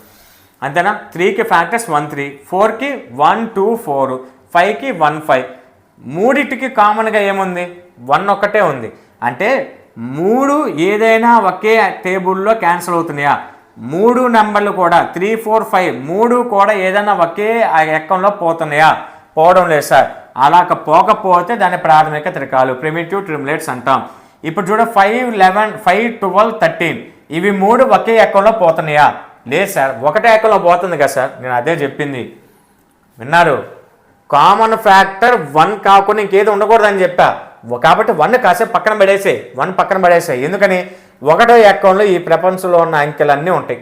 అంతేనా. 3కి ఫ్యాక్టర్స్ 1 3, 4కి 1 2 4, 5కి 1 5. మూడిటికి కామన్గా ఏముంది, 1 ఒక్కటే ఉంది. అంటే 3 ఏదైనా ఒకే టేబుల్లో క్యాన్సిల్ అవుతున్నాయా, 3 నెంబర్లు కూడా 3 4 5 3 కూడా ఏదైనా ఒకే ఎక్కంలో పోతున్నాయా, పోవడం లేదు సార్. అలా పోకపోతే దాని ప్రాథమిక త్రికాలు ప్రిమిటివ్ ట్రిప్లెట్స్ అంటాం. ఇప్పుడు చూడ 5 11 5 12 13 ఇవి 3 ఒకే ఎక్కంలో పోతున్నాయా, లేదు సార్, ఒకటే ఎక్కంలో పోతుంది కదా సార్. నేను అదే చెప్పింది, విన్నారు. కామన్ ఫ్యాక్టర్ 1 కాకుండా ఇంకేది ఉండకూడదని చెప్పా. కాబట్టి 1 కాసేపు పక్కన పడేసాయి, 1 పక్కన పడేసాయి. ఎందుకని, ఒకటో ఎక్కంలో ఈ ప్రపంచంలో ఉన్న అంకెలన్నీ ఉంటాయి,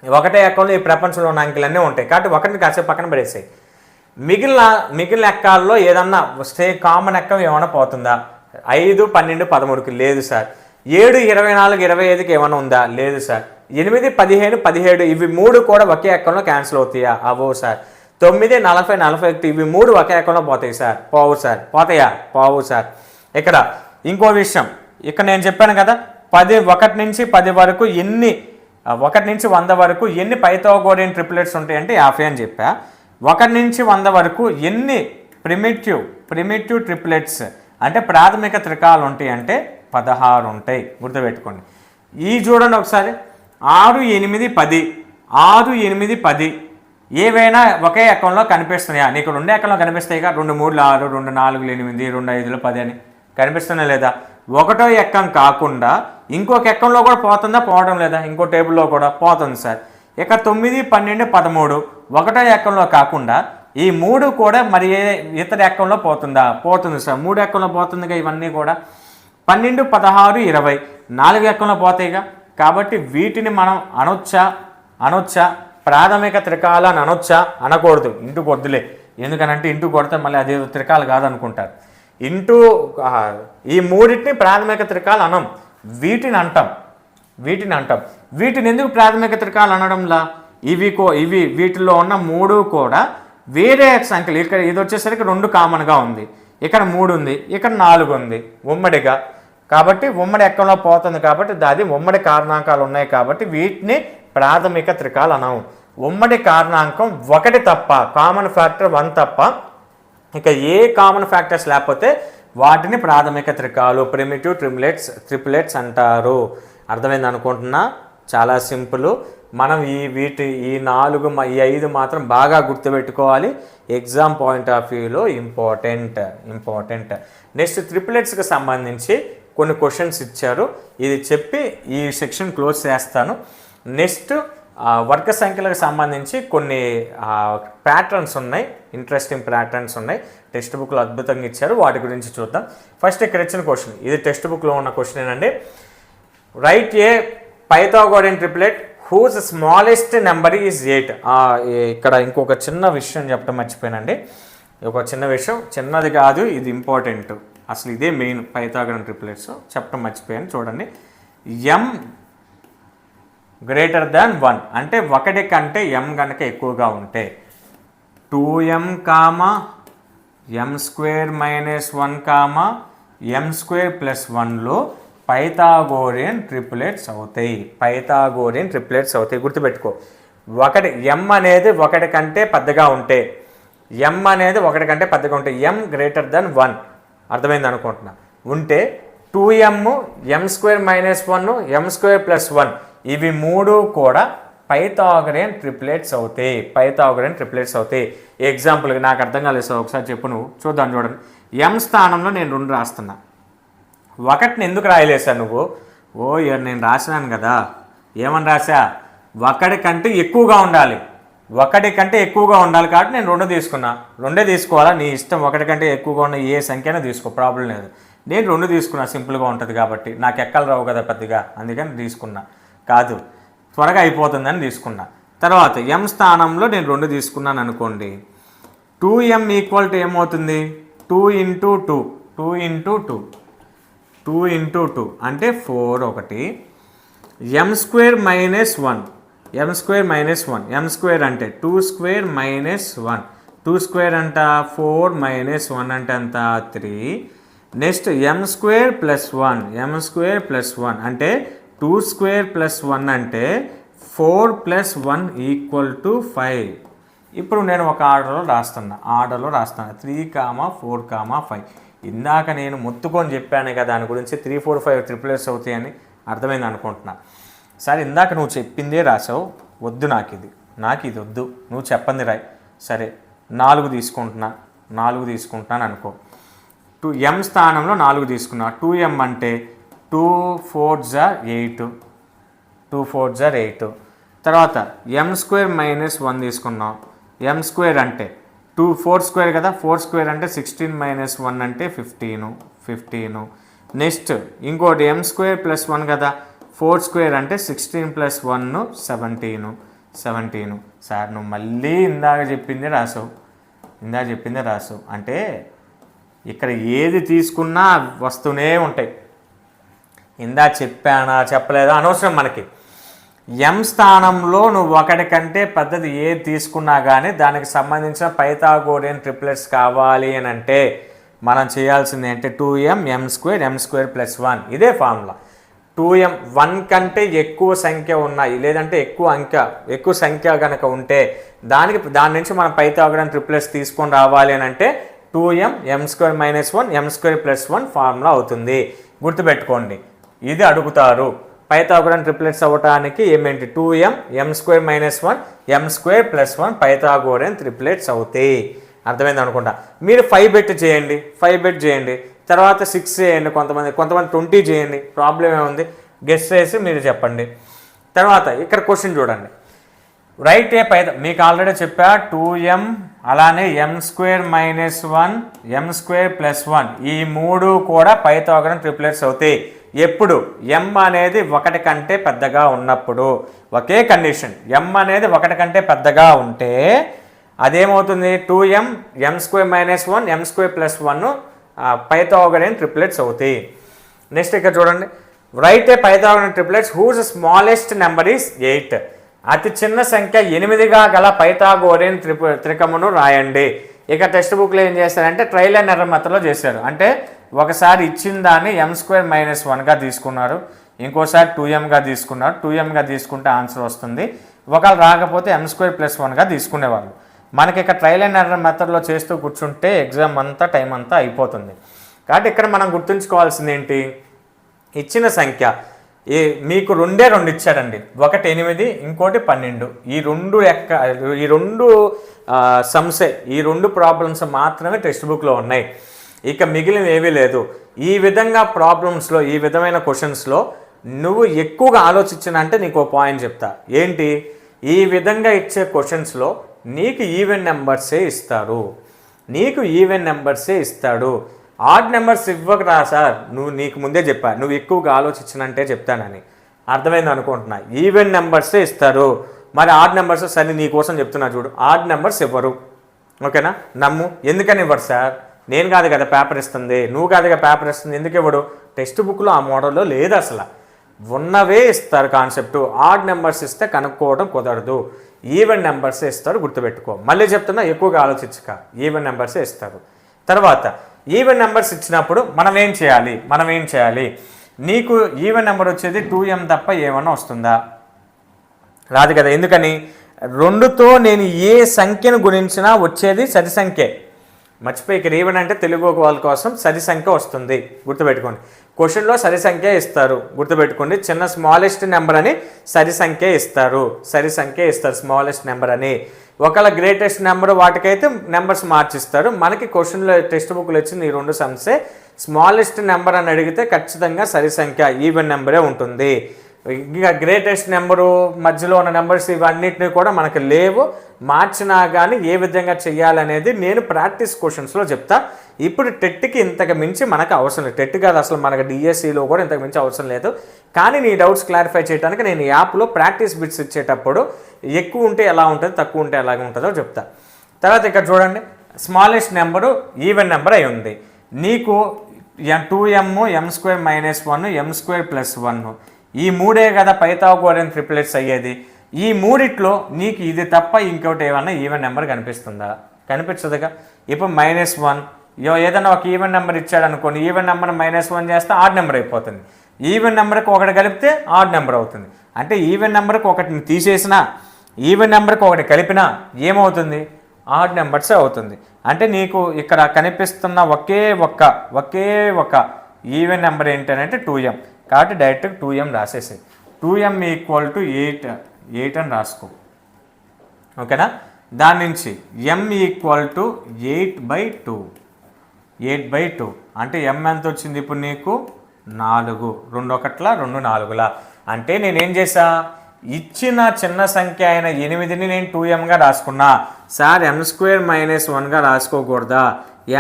ఒకటే ఎక్కంలో ఈ ప్రపంచంలో ఉన్న అంకెలన్నీ ఉంటాయి. కాబట్టి 1ని కాసేపు పక్కన పడేసాయి. మిగిలిన ఎక్కాల్లో ఏదన్నా కామన్ ఎక్కం ఏమైనా పోతుందా, 5 12 13కి లేదు సార్. 7 24 25కి ఏమైనా ఉందా, లేదు సార్. 8 15 17 ఇవి 3 కూడా ఒకే ఎక్కంలో క్యాన్సిల్ అవుతాయా, అవ్వవు సార్. 9 40 41 ఇవి 3 ఒకే ఎక్కంలో పోతాయి సార్, పోవు సార్. పోతాయా, పోవు సార్. ఇక్కడ ఇంకో విషయం, ఇక్కడ నేను చెప్పాను కదా 1 నుంచి 10 వరకు 1 నుంచి 100 వరకు ఎన్ని పైథాగోరియన్ ట్రిప్లెట్స్ ఉంటాయంటే 50 అని చెప్పా. 1 నుంచి 100 వరకు ఎన్ని ప్రిమిటివ్ ట్రిప్లెట్స్ అంటే ప్రాథమిక త్రికాలు ఉంటాయి అంటే 16 ఉంటాయి, గుర్తుపెట్టుకోండి. ఈ చూడండి ఒకసారి, 6 8 10 6 8 10 ఏవైనా ఒకే ఎక్కంలో కనిపిస్తున్నాయా, నీకు 2 ఎక్కంలో కనిపిస్తాయిగా, 2 3 6 2 4 8 2 5 10 అని కనిపిస్తున్నా లేదా. ఒకటో ఎక్కం కాకుండా ఇంకొక ఎక్కంలో కూడా పోతుందా, పోవడం లేదా, ఇంకో టేబుల్లో కూడా పోతుంది సార్. ఇక 9 12 13 ఒకటో ఎక్కంలో కాకుండా ఈ 3 కూడా మరి ఇతర ఎక్కంలో పోతుందా, పోతుంది సార్. 3 ఎక్కంలో పోతుందిగా ఇవన్నీ కూడా. 12 16 20 4 ఎక్కంలో పోతాయిగా. కాబట్టి వీటిని మనం అనొచ్చా ప్రాథమిక త్రికాలు అని అనొచ్చా, అనకూడదు. ఇంటూ కొద్దులే, ఎందుకనంటే ఇంటూ కొడితే మళ్ళీ అదే త్రికాలు కాదనుకుంటారు. ఈ మూడింటిని ప్రాథమిక త్రికాలు అనం, వీటిని అంటాం. వీటిని ఎందుకు ప్రాథమిక త్రికాలు అనడంలా, వీటిలో ఉన్న 3 కూడా వేరే సంఖ్యలు. ఇక్కడ ఇది వచ్చేసరికి 2 కామన్గా ఉంది, ఇక్కడ 3 ఉంది, ఇక్కడ 4 ఉంది ఉమ్మడిగా. కాబట్టి ఉమ్మడి ఎక్కంలో పోతుంది, కాబట్టి అది ఉమ్మడి కారణాంకాలు ఉన్నాయి, కాబట్టి వీటిని ప్రాథమిక త్రికాలు అనవు. ఉమ్మడి కారణాంకం 1 తప్ప, కామన్ ఫ్యాక్టర్ 1 తప్ప ఇక ఏ కామన్ ఫ్యాక్టర్స్ లేకపోతే వాటిని ప్రాథమిక త్రికాలు ప్రిమిటివ్ ట్రిప్లెట్స్ అంటారు. అర్థమైంది అనుకుంటున్నా, చాలా సింపుల్. మనం ఈ 5 మాత్రం బాగా గుర్తుపెట్టుకోవాలి, ఎగ్జామ్ పాయింట్ ఆఫ్ వ్యూలో ఇంపార్టెంట్. నెక్స్ట్ ట్రిప్లెట్స్కి సంబంధించి కొన్ని క్వశ్చన్స్ ఇచ్చారు, ఇది చెప్పి ఈ సెక్షన్ క్లోజ్ చేస్తాను. నెక్స్ట్ వర్గ సంఖ్యలకు సంబంధించి కొన్ని ప్యాటర్న్స్ ఉన్నాయి, ఇంట్రెస్టింగ్ ప్యాటర్న్స్ ఉన్నాయి, టెక్స్ట్ బుక్లో అద్భుతంగా ఇచ్చారు, వాటి గురించి చూద్దాం. ఫస్ట్ ఇక్కడ ఇచ్చిన క్వశ్చన్, ఇది టెక్స్ట్ బుక్లో ఉన్న క్వశ్చన్ ఏనండి. Write a Pythagorean triplet whose smallest number is 8. ఇక్కడ ఇంకొక చిన్న విషయం చెప్పడం మర్చిపోయానండి. ఒక చిన్న విషయం, చిన్నది కాదు, ఇది ఇంపార్టెంట్, అసలు ఇదే మెయిన్ పైథాగోరియన్ ట్రిప్లెట్స్ చెప్పడం మర్చిపోయాను. చూడండి, m గ్రేటర్ దాన్ 1 అంటే 1 కంటే m కనుక ఎక్కువగా ఉంటే 2m m² - 1 m² + 1లో Pythagorean triplets అవుతాయి. గుర్తుపెట్టుకో, m అనేది 1 కంటే పెద్దగా ఉంటే, m గ్రేటర్ దాన్ 1, అర్థమైంది అనుకుంటున్నా, ఉంటే 2m m² - 1 m² + 1 ఇవి 3 కూడా పైథాగోరియన్ ట్రిప్లెట్స్ అవుతాయి. ఎగ్జాంపుల్గా నాకు అర్థం కాలేదు సార్, ఒకసారి చెప్పు నువ్వు, చూద్దాం. చూడండి, m స్థానంలో నేను 2 రాస్తున్నా, 1ని ఎందుకు రాయలేదు సార్ నువ్వు? నేను రాసినాను కదా, ఏమని రాసా, 1 కంటే ఎక్కువగా ఉండాలి, కాబట్టి నేను 2 తీసుకున్నా. 2 తీసుకోవాలా, నీ ఇష్టం. 1 కంటే ఎక్కువగా ఉన్న ఏ సంఖ్యనే తీసుకో, ప్రాబ్లం లేదు. నేను 2 తీసుకున్నా, సింపుల్గా ఉంటుంది కాబట్టి, నాకు ఎక్కలు రావు కదా పెద్దగా, అందుకని తీసుకున్నా. కాదు, త్వరగా అయిపోతుందని తీసుకున్నా. తర్వాత m స్థానంలో నేను 2 తీసుకున్నాను అనుకోండి, 2m = ఏమవుతుంది, 2 × 2 అంటే 4 ఒకటి, m² - 1 M square minus 1, M square అంటే 2 స్క్వేర్ మైనస్ 1, 2 స్క్వేర్ అంట 4 మైనస్ 1 అంటే అంత 3. Next M square plus 1, M square plus 1 అంటే 2 స్క్వేర్ ప్లస్ 1 అంటే 4 ప్లస్ 1 ఈక్వల్ టు 5. ఇప్పుడు నేను ఒక ఆర్డర్లో రాస్తున్నా 3, 4, 5. ఇందాక నేను మొత్తుకొని చెప్పాను కదా దాని గురించి 3, 4, 5 ట్రిపుల్స్ అవుతాయని, అర్థమైంది అనుకుంటున్నా. సరే ఇందాక నువ్వు చెప్పిందే రాసావు, వద్దు నాకు ఇది వద్దు, నువ్వు చెప్పంది రాయి. సరే 4 తీసుకుంటున్నాను అనుకో. 2m స్థానంలో 4 తీసుకున్నా. 2m అంటే 2 4s are 8, 2 4s are 8. తర్వాత ఎం స్క్వేర్ మైనస్ 1 తీసుకున్నాం. ఎం స్క్వేర్ అంటే 2 4 స్క్వేర్ కదా, 4 స్క్వేర్ అంటే 16 మైనస్ 1 అంటే 15. నెక్స్ట్ ఇంకోటి ఎం స్క్వేర్ ప్లస్ 1 కదా, 4 స్క్వేర్ అంటే 16 ప్లస్ 1 17. సార్ నువ్వు మళ్ళీ ఇందాక చెప్పిందే రాసావు అంటే ఇక్కడ ఏది తీసుకున్నా వస్తూనే ఉంటాయి. ఇందాక చెప్పానా చెప్పలేదా అనవసరం మనకి. ఎం స్థానంలో నువ్వు ఒకటి కంటే పెద్దది ఏది తీసుకున్నా కానీ దానికి సంబంధించిన పైథాగోరియన్ ట్రిప్లెట్స్ కావాలి అని అంటే మనం చేయాల్సింది ఏంటంటే 2m m స్క్వేర్ ప్లస్ 1. ఇదే ఫార్ములా. 2m 1 కంటే ఎక్కువ సంఖ్య ఉన్నాయి లేదంటే ఎక్కువ సంఖ్య కనుక ఉంటే దాని నుంచి మనం పైథాగోరియన్ ట్రిప్లెట్స్ తీసుకొని రావాలి అని అంటే 2m m square minus 1 m square plus 1 formula అవుతుంది. గుర్తుపెట్టుకోండి, ఇది అడుగుతారు. పైథాగోరియన్ ట్రిప్లెట్స్ అవ్వటానికి ఏమేంటి 2m m square minus 1 m square plus 1 Pythagorean triplets అవుతాయి. అర్థమైంది అనుకుంటా. మీరు 5 బెట్ చేయండి, తర్వాత 6 చేయండి, కొంతమంది 20 చేయండి, ప్రాబ్లం ఏముంది, గెస్ చేసి మీరు చెప్పండి. తర్వాత ఇక్కడ క్వశ్చన్ చూడండి, రైట్ ఏ మీకు ఆల్రెడీ చెప్పా 2m అలానే m square minus 1 m square plus 1 ఈ 3 కూడా పైథాగోరియన్ ట్రిప్లెట్స్ అవుతాయి. ఎప్పుడు m అనేది 1 కంటే పెద్దగా ఉన్నప్పుడు. ఒకే కండిషన్, m అనేది 1 కంటే పెద్దగా ఉంటే అదేమవుతుంది 2m m square minus 1 m square plus 1 Pythagorean triplets అవుతాయి. నెక్స్ట్ ఇక్కడ చూడండి, write a Pythagorean triplets whose smallest number is 8. అతి చిన్న సంఖ్య 8గా గల పైథాగోరియన్ త్రికమును రాయండి. ఇక టెక్స్ట్ బుక్లో ఏం చేస్తారంటే ట్రయల్ అండ్ ఎర్రర్ మెథడ్లో చేశారు. అంటే ఒకసారి ఇచ్చిన దాన్ని m స్క్వేర్ మైనస్ 1గా తీసుకున్నారు, ఇంకోసారి 2mగా తీసుకున్నారు. 2mగా తీసుకుంటే ఆన్సర్ వస్తుంది. ఒకవేళ రాకపోతే m స్క్వేర్ ప్లస్ 1గా తీసుకునేవాళ్ళు. మనకి ఇక్కడ ట్రయల్ అండ్ ఎర్రర్ మెథడ్లో చేస్తూ కూర్చుంటే ఎగ్జామ్ అంతా టైం అంతా అయిపోతుంది. కాబట్టి ఇక్కడ మనం గుర్తుంచుకోవాల్సింది ఏంటి, ఇచ్చిన సంఖ్య మీకు 2 ఇచ్చాడండి, ఒకటి 8 ఇంకోటి 12. ఈ రెండు సమ్సే, ఈ 2 ప్రాబ్లమ్స్ మాత్రమే టెక్స్ట్ బుక్లో ఉన్నాయి. ఇక మిగిలిన ఏవీ లేదు. ఈ విధంగా ప్రాబ్లమ్స్లో, ఈ విధమైన క్వశ్చన్స్లో నువ్వు ఎక్కువగా ఆలోచించానంటే నీకు ఒక పాయింట్ చెప్తా. ఏంటి, ఈ విధంగా ఇచ్చే క్వశ్చన్స్లో నీకు ఈవెన్ నెంబర్సే ఇస్తాడు. ఆడ్ నెంబర్స్ ఇవ్వకరా సార్, నీకు ముందే చెప్పా నువ్వు ఎక్కువగా ఆలోచించనంటే చెప్తానని. అర్థమైంది అనుకుంటున్నా. ఈవెన్ నెంబర్సే ఇస్తారు. మరి ఆడ్ నెంబర్స్ సరే నీకోసం చెప్తున్నా చూడు, ఆడ్ నెంబర్స్ ఇవ్వరు. ఓకేనా, నమ్ము. ఎందుకని ఇవ్వరు సార్, నేను కాదు కదా పేపర్ ఇస్తుంది, నువ్వు కాదు కదా పేపర్ ఇస్తుంది, ఎందుకు ఇవ్వడు? టెక్స్ట్ బుక్లో ఆ మోడల్లో లేదు అసలు. ఉన్నవే ఇస్తారు కాన్సెప్ట్. ఆడ్ నెంబర్స్ ఇస్తే కనుక్కోవడం కుదరదు. ఈవెన్ నెంబర్సే ఇస్తారు, గుర్తుపెట్టుకో. మళ్ళీ చెప్తున్నా, ఎక్కువగా ఆలోచించక, ఈవెన్ నెంబర్సే ఇస్తారు. తర్వాత ఈవెన్ నెంబర్స్ ఇచ్చినప్పుడు మనం ఏం చేయాలి? నీకు ఈవెన్ నెంబర్ వచ్చేది 2m తప్ప ఏమన్నా వస్తుందా? రాదు కదా. ఎందుకని? 2తో నేను ఏ సంఖ్యను గుణించినా వచ్చేది సరి సంఖ్యే. మర్చిపోయి, ఇక్కడ ఈవెన్ అంటే తెలుగు వాళ్ళ కోసం సరి సంఖ్య వస్తుంది, గుర్తుపెట్టుకోండి. క్వశ్చన్లో సరి సంఖ్య ఇస్తారు, గుర్తుపెట్టుకోండి. చిన్న స్మాలెస్ట్ నెంబర్ అని సరి సంఖ్య ఇస్తారు, స్మాలెస్ట్ నెంబర్ అని. ఒకవేళ గ్రేటెస్ట్ నెంబర్ వాటికైతే నెంబర్స్ మార్చిస్తారు. మనకి క్వశ్చన్లో టెక్స్ట్ బుక్లో వచ్చిన ఈ 2 సమ్సే. స్మాలెస్ట్ నెంబర్ అని అడిగితే ఖచ్చితంగా సరి సంఖ్య ఈవెన్ నెంబరే ఉంటుంది. ఇంకా గ్రేటెస్ట్ నెంబరు, మధ్యలో ఉన్న నెంబర్స్ ఇవన్నిటిని కూడా మనకు లేవు. మార్చినా కానీ ఏ విధంగా చేయాలనేది నేను ప్రాక్టీస్ క్వశ్చన్స్లో చెప్తా. ఇప్పుడు టెట్కి ఇంతకు మించి మనకు అవసరం లేదు. టెట్ కాదు అసలు, మనకు డిఎస్సిలో కూడా ఇంతకు మించి అవసరం లేదు. కానీ నీ డౌట్స్ క్లారిఫై చేయడానికి నేను యాప్లో ప్రాక్టీస్ బిట్స్ ఇచ్చేటప్పుడు ఎక్కువ ఉంటే ఎలా ఉంటుంది, తక్కువ ఉంటే ఎలాగ ఉంటుందో చెప్తా. తర్వాత ఇక్కడ చూడండి, స్మాలెస్ట్ నెంబరు ఈవెన్ నెంబర్ అయి ఉంది. నీకు 2m m square minus 1 m square plus 1 ఈ 3 కదా పైథాగోరియన్ ట్రిప్లెట్స్ అయ్యేది. ఈ మూడిట్లో నీకు ఇది తప్ప ఇంకోటి ఏమన్నా ఈవెన్ నెంబర్ కనిపిస్తుందా? కనిపించదుగా. ఇప్పుడు -1 ఏదైనా ఒక ఈవెన్ నెంబర్ ఇచ్చాడు అనుకోండి, ఈవెన్ నెంబర్ -1 చేస్తే ఆడ్ నెంబర్ అయిపోతుంది. ఈవెన్ నెంబర్కి ఒకటి కలిపితే ఆడ్ నెంబర్ అవుతుంది. అంటే ఈవెన్ నెంబర్కి ఒకటిని తీసేసినా ఈవెన్ నెంబర్కి ఒకటి కలిపినా ఏమవుతుంది? ఆడ్ నెంబర్సే అవుతుంది. అంటే నీకు ఇక్కడ కనిపిస్తున్న ఒకే ఒక ఈవెన్ నెంబర్ ఏంటంటే 2m. కాబట్టి డైరెక్ట్గా 2m రాసేసి 2m = 8 అని రాసుకో. ఓకేనా? దాని నుంచి m = 8/2. 8/2 అంటే m ఎంత వచ్చింది ఇప్పుడు నీకు? 4. 2 1 2 4. అంటే నేనేం చేసా? ఇచ్చిన చిన్న సంఖ్య అయిన 8ని నేను 2mగా రాసుకున్నా. సార్ m² - 1గా రాసుకోకూడదా?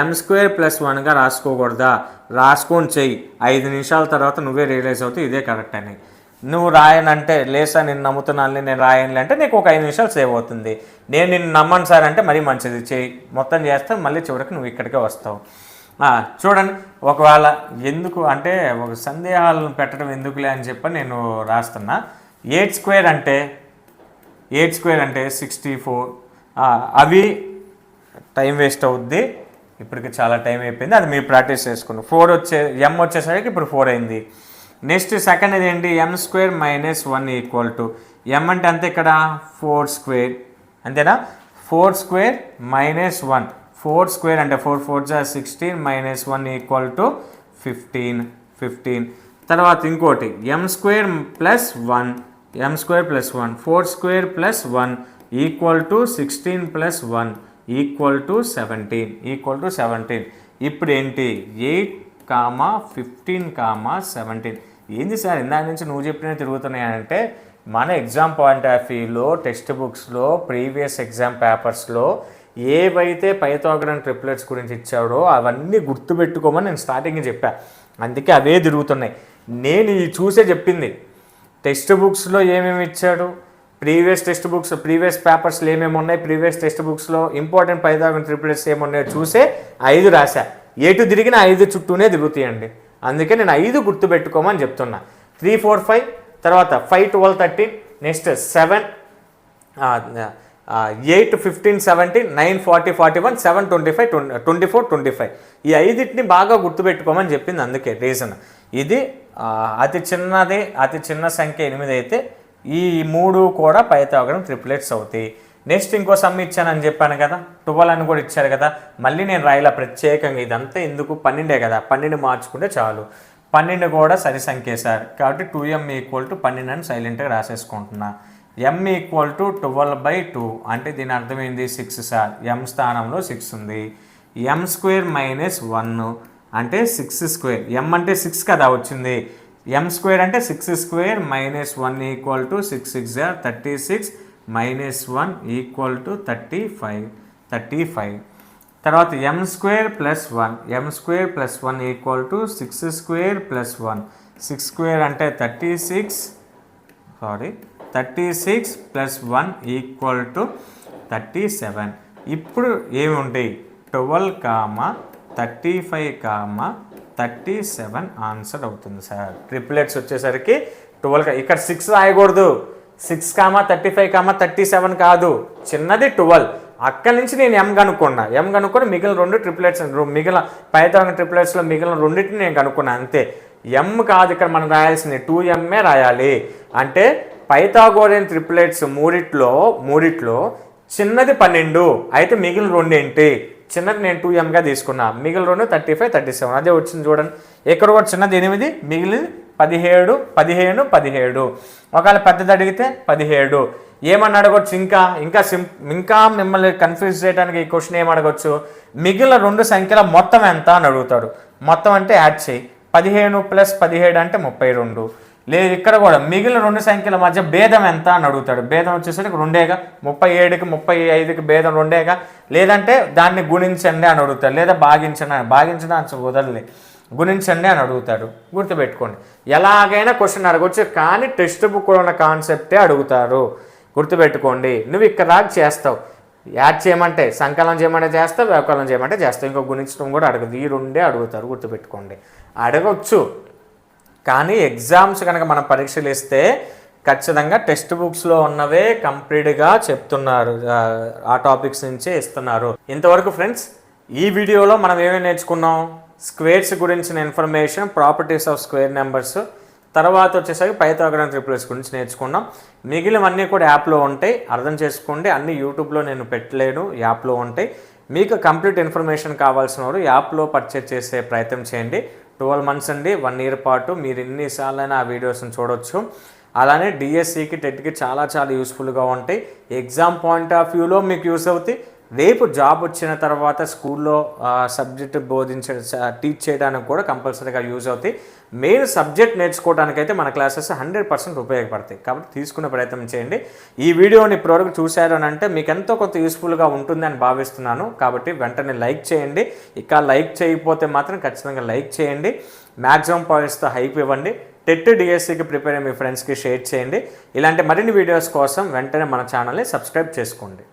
m² + 1గా రాసుకోకూడదా? రాసుకొని చెయ్యి. 5 నిమిషాల తర్వాత నువ్వే రియలైజ్ అవుతావు ఇదే కరెక్ట్ అని. నువ్వు రాయనంటే లేసా నేను నమ్ముతున్నాను, నేను రాయనులే అంటే నీకు ఒక 5 నిమిషాలు సేవ్ అవుతుంది. నేను నిన్ను నమ్మను సార్ అంటే మరీ మంచిది, చెయ్యి. మొత్తం చేస్తే మళ్ళీ చివరికి నువ్వు ఇక్కడికే వస్తావు. చూడండి, ఒకవేళ ఎందుకు అంటే ఒక సందేహాలను పెట్టడం ఎందుకులే అని చెప్పి నేను రాస్తున్నా. 8² అంటే 64. అవి టైం వేస్ట్ అవుద్ది. ఇప్పటికి చాలా టైం అయిపోయింది, అది మీరు ప్రాక్టీస్ చేసుకుని. m వచ్చేసరికి ఇప్పుడు 4 అయింది. నెక్స్ట్ సెకండ్ ఇది ఏంటి? m² - 1 = m అంటే అంతే ఇక్కడ 4² అంతేనా? 4² - 1 4² అంటే 4 4 16 - 1 = 15. తర్వాత ఇంకోటి m² + 1 4² + 1 = 16 + 1 = 17. ఇప్పుడు ఏంటి? 8, 15, 17. ఏంది సార్ ఇందాక నుంచి నువ్వు చెప్పినవి తిరుగుతున్నాయంటే మన ఎగ్జామ్ పాయింట్ ఆఫ్ వ్యూలో టెక్స్ట్ బుక్స్లో ప్రీవియస్ ఎగ్జామ్ పేపర్స్లో ఏవైతే పైథాగరన్ ట్రిప్లెట్స్ గురించి ఇచ్చాడో అవన్నీ గుర్తుపెట్టుకోమని నేను స్టార్టింగ్ చెప్పా. అందుకే అవే తిరుగుతున్నాయి. నేను ఈ చూసే చెప్పింది. టెక్స్ట్ బుక్స్లో ఏమేమి ఇచ్చాడు, ప్రీవియస్ టెక్స్ట్ బుక్స్ ప్రీవియస్ పేపర్స్లో ఏమేమి ఉన్నాయి, ప్రీవియస్ టెక్స్ట్ బుక్స్లో ఇంపార్టెంట్ పైథాగరన్ ట్రిప్లెట్స్ ఏమున్నాయో చూసే 5 రాశా. ఎటు తిరిగిన 5 చుట్టూనే తిరుగుతాయండి. అందుకే నేను 5 గుర్తుపెట్టుకోమని చెప్తున్నా. 3 4 5 తర్వాత 5 12 13 నెక్స్ట్ 7 8 15 17 9 40 41 7 25 24 25. ఈ 5ని బాగా గుర్తుపెట్టుకోమని చెప్పింది. అందుకే రీజన్ ఇది. అతి చిన్న సంఖ్య 8 అయితే ఈ 3 కూడా పైథాగరన్ ట్రిప్లెట్స్ అవుతాయి. నెక్స్ట్ ఇంకో సమ్ ఇచ్చానని చెప్పాను కదా, 12 అని కూడా ఇచ్చారు కదా. మళ్ళీ నేను రాయిలా ప్రత్యేకంగా ఇదంతా ఎందుకు? 12 కదా, 12 మార్చుకుంటే చాలు. 12 కూడా సరి సంఖ్య సార్. కాబట్టి 2m = 12 అని సైలెంట్గా రాసేసుకుంటున్నా. m = 12/2 అంటే దీని అర్థం ఏంది? 6 సార్. m స్థానంలో 6 ఉంది. m² - 1 అంటే 6². m అంటే 6 కదా వచ్చింది. m² అంటే 6² - 1 = 6 6 36 -1 = 35. తర్వాత m² + 1 = 6² + 1 6² అంటే 36 + 1 = 37. ఇప్పుడు ఏమి ఉంటాయి? 12, 35, 37 ఆన్సర్ అవుతుంది సార్. ట్రిప్లెట్స్ వచ్చేసరికి 12. ఇక్కడ 6 రాయకూడదు. 6, 35, 37 కాదు, చిన్నది 12. అక్కడి నుంచి నేను m కనుక్కొని మిగిలిన 2 ట్రిప్లెట్స్, మిగిలిన పైథాగరన్ ట్రిప్లెట్స్లో మిగిలిన 2టిని నేను కనుక్కున్నా అంతే. m కాదు ఇక్కడ మనం రాయాల్సింది, 2m రాయాలి. అంటే పైథాగోరియన్ ట్రిప్లెట్స్ మూడిట్లో చిన్నది 12 అయితే మిగిలిన 2 ఏంటి? చిన్నది నేను 2mగా తీసుకున్నా, మిగిలిన 2 35 37. అదే వచ్చింది చూడండి. ఇక్కడ కూడా చిన్నది 8, మిగిలింది 17. ఒకవేళ పెద్దది అడిగితే 17. ఏమని అడగొచ్చు? ఇంకా మిమ్మల్ని కన్ఫ్యూజ్ చేయడానికి ఈ క్వశ్చన్ ఏం అడగొచ్చు? మిగిలిన 2 సంఖ్యల మొత్తం ఎంత అని అడుగుతాడు. మొత్తం అంటే యాడ్ చేయి. 15 + 17 అంటే 32. లేదు ఇక్కడ కూడా మిగిలిన 2 సంఖ్యల మధ్య భేదం ఎంత అని అడుగుతాడు. భేదం వచ్చేసరికి 2గా. 37కి 35కి భేదం 2గా. లేదంటే దాన్ని గుణించండి అని అడుగుతాడు, లేదా భాగించడం వదలలే, గుణించండి అని అడుగుతాడు. గుర్తుపెట్టుకోండి, ఎలాగైనా క్వశ్చన్ అడగొచ్చు, కానీ టెక్స్ట్ బుక్లో ఉన్న కాన్సెప్టే అడుగుతారు. గుర్తుపెట్టుకోండి. నువ్వు ఇక్కడ దాకా చేస్తావు, యాడ్ చేయమంటే సంకలనం చేయమంటే చేస్తావు, వ్యవకలనం చేయమంటే చేస్తావు. ఇంకో గుణించడం కూడా అడగదు. ఈ 2 అడుగుతారు. గుర్తుపెట్టుకోండి, అడగొచ్చు. కానీ ఎగ్జామ్స్ కనుక మనం పరీక్షలు ఇస్తే ఖచ్చితంగా టెక్స్ట్ బుక్స్లో ఉన్నవే కంప్లీట్గా చెప్తున్నారు, ఆ టాపిక్స్ నుంచే ఇస్తున్నారు. ఇంతవరకు ఫ్రెండ్స్ ఈ వీడియోలో మనం ఏమేమి నేర్చుకున్నాం? స్క్వేర్స్ గురించిన information, properties of square numbers, తర్వాత వచ్చేసరికి పైథాగరన్ ట్రిపుల్స్ గురించి నేర్చుకున్నాం. మిగిలినవన్నీ కూడా యాప్లో ఉంటాయి, అర్థం చేసుకోండి. అన్ని యూట్యూబ్లో నేను పెట్టలేను, యాప్లో ఉంటాయి. మీకు కంప్లీట్ ఇన్ఫర్మేషన్ కావాల్సిన వారు యాప్లో పర్చేజ్ చేసే ప్రయత్నం చేయండి. 12 months అండి, 1 year పాటు మీరు ఎన్నిసార్లైనా ఆ వీడియోస్ని చూడొచ్చు. అలానే డిఎస్సికి టెట్కి చాలా యూస్ఫుల్గా ఉంటాయి. ఎగ్జామ్ పాయింట్ ఆఫ్ వ్యూలో మీకు యూస్ అవుతాయి. రేపు జాబ్ వచ్చిన తర్వాత స్కూల్లో సబ్జెక్ట్ టీచ్ చేయడానికి కూడా కంపల్సరీగా యూజ్ అవుతాయి. మెయిన్ సబ్జెక్ట్ నేర్చుకోవడానికైతే మన క్లాసెస్ 100% ఉపయోగపడతాయి. కాబట్టి తీసుకునే ప్రయత్నం చేయండి. ఈ వీడియోని ఇప్పటివరకు చూశారు అని అంటే మీకు ఎంతో కొంత యూస్ఫుల్గా ఉంటుంది అని భావిస్తున్నాను. కాబట్టి వెంటనే లైక్ చేయండి. ఇక లైక్ చేయకపోతే మాత్రం ఖచ్చితంగా లైక్ చేయండి. మ్యాక్సిమం పాయింట్స్తో హైప్ ఇవ్వండి. టెట్ డిఎస్సికి ప్రిపేర్ అయ్యే మీ ఫ్రెండ్స్కి షేర్ చేయండి. ఇలాంటి మరిన్ని వీడియోస్ కోసం వెంటనే మన ఛానల్ని సబ్స్క్రైబ్ చేసుకోండి.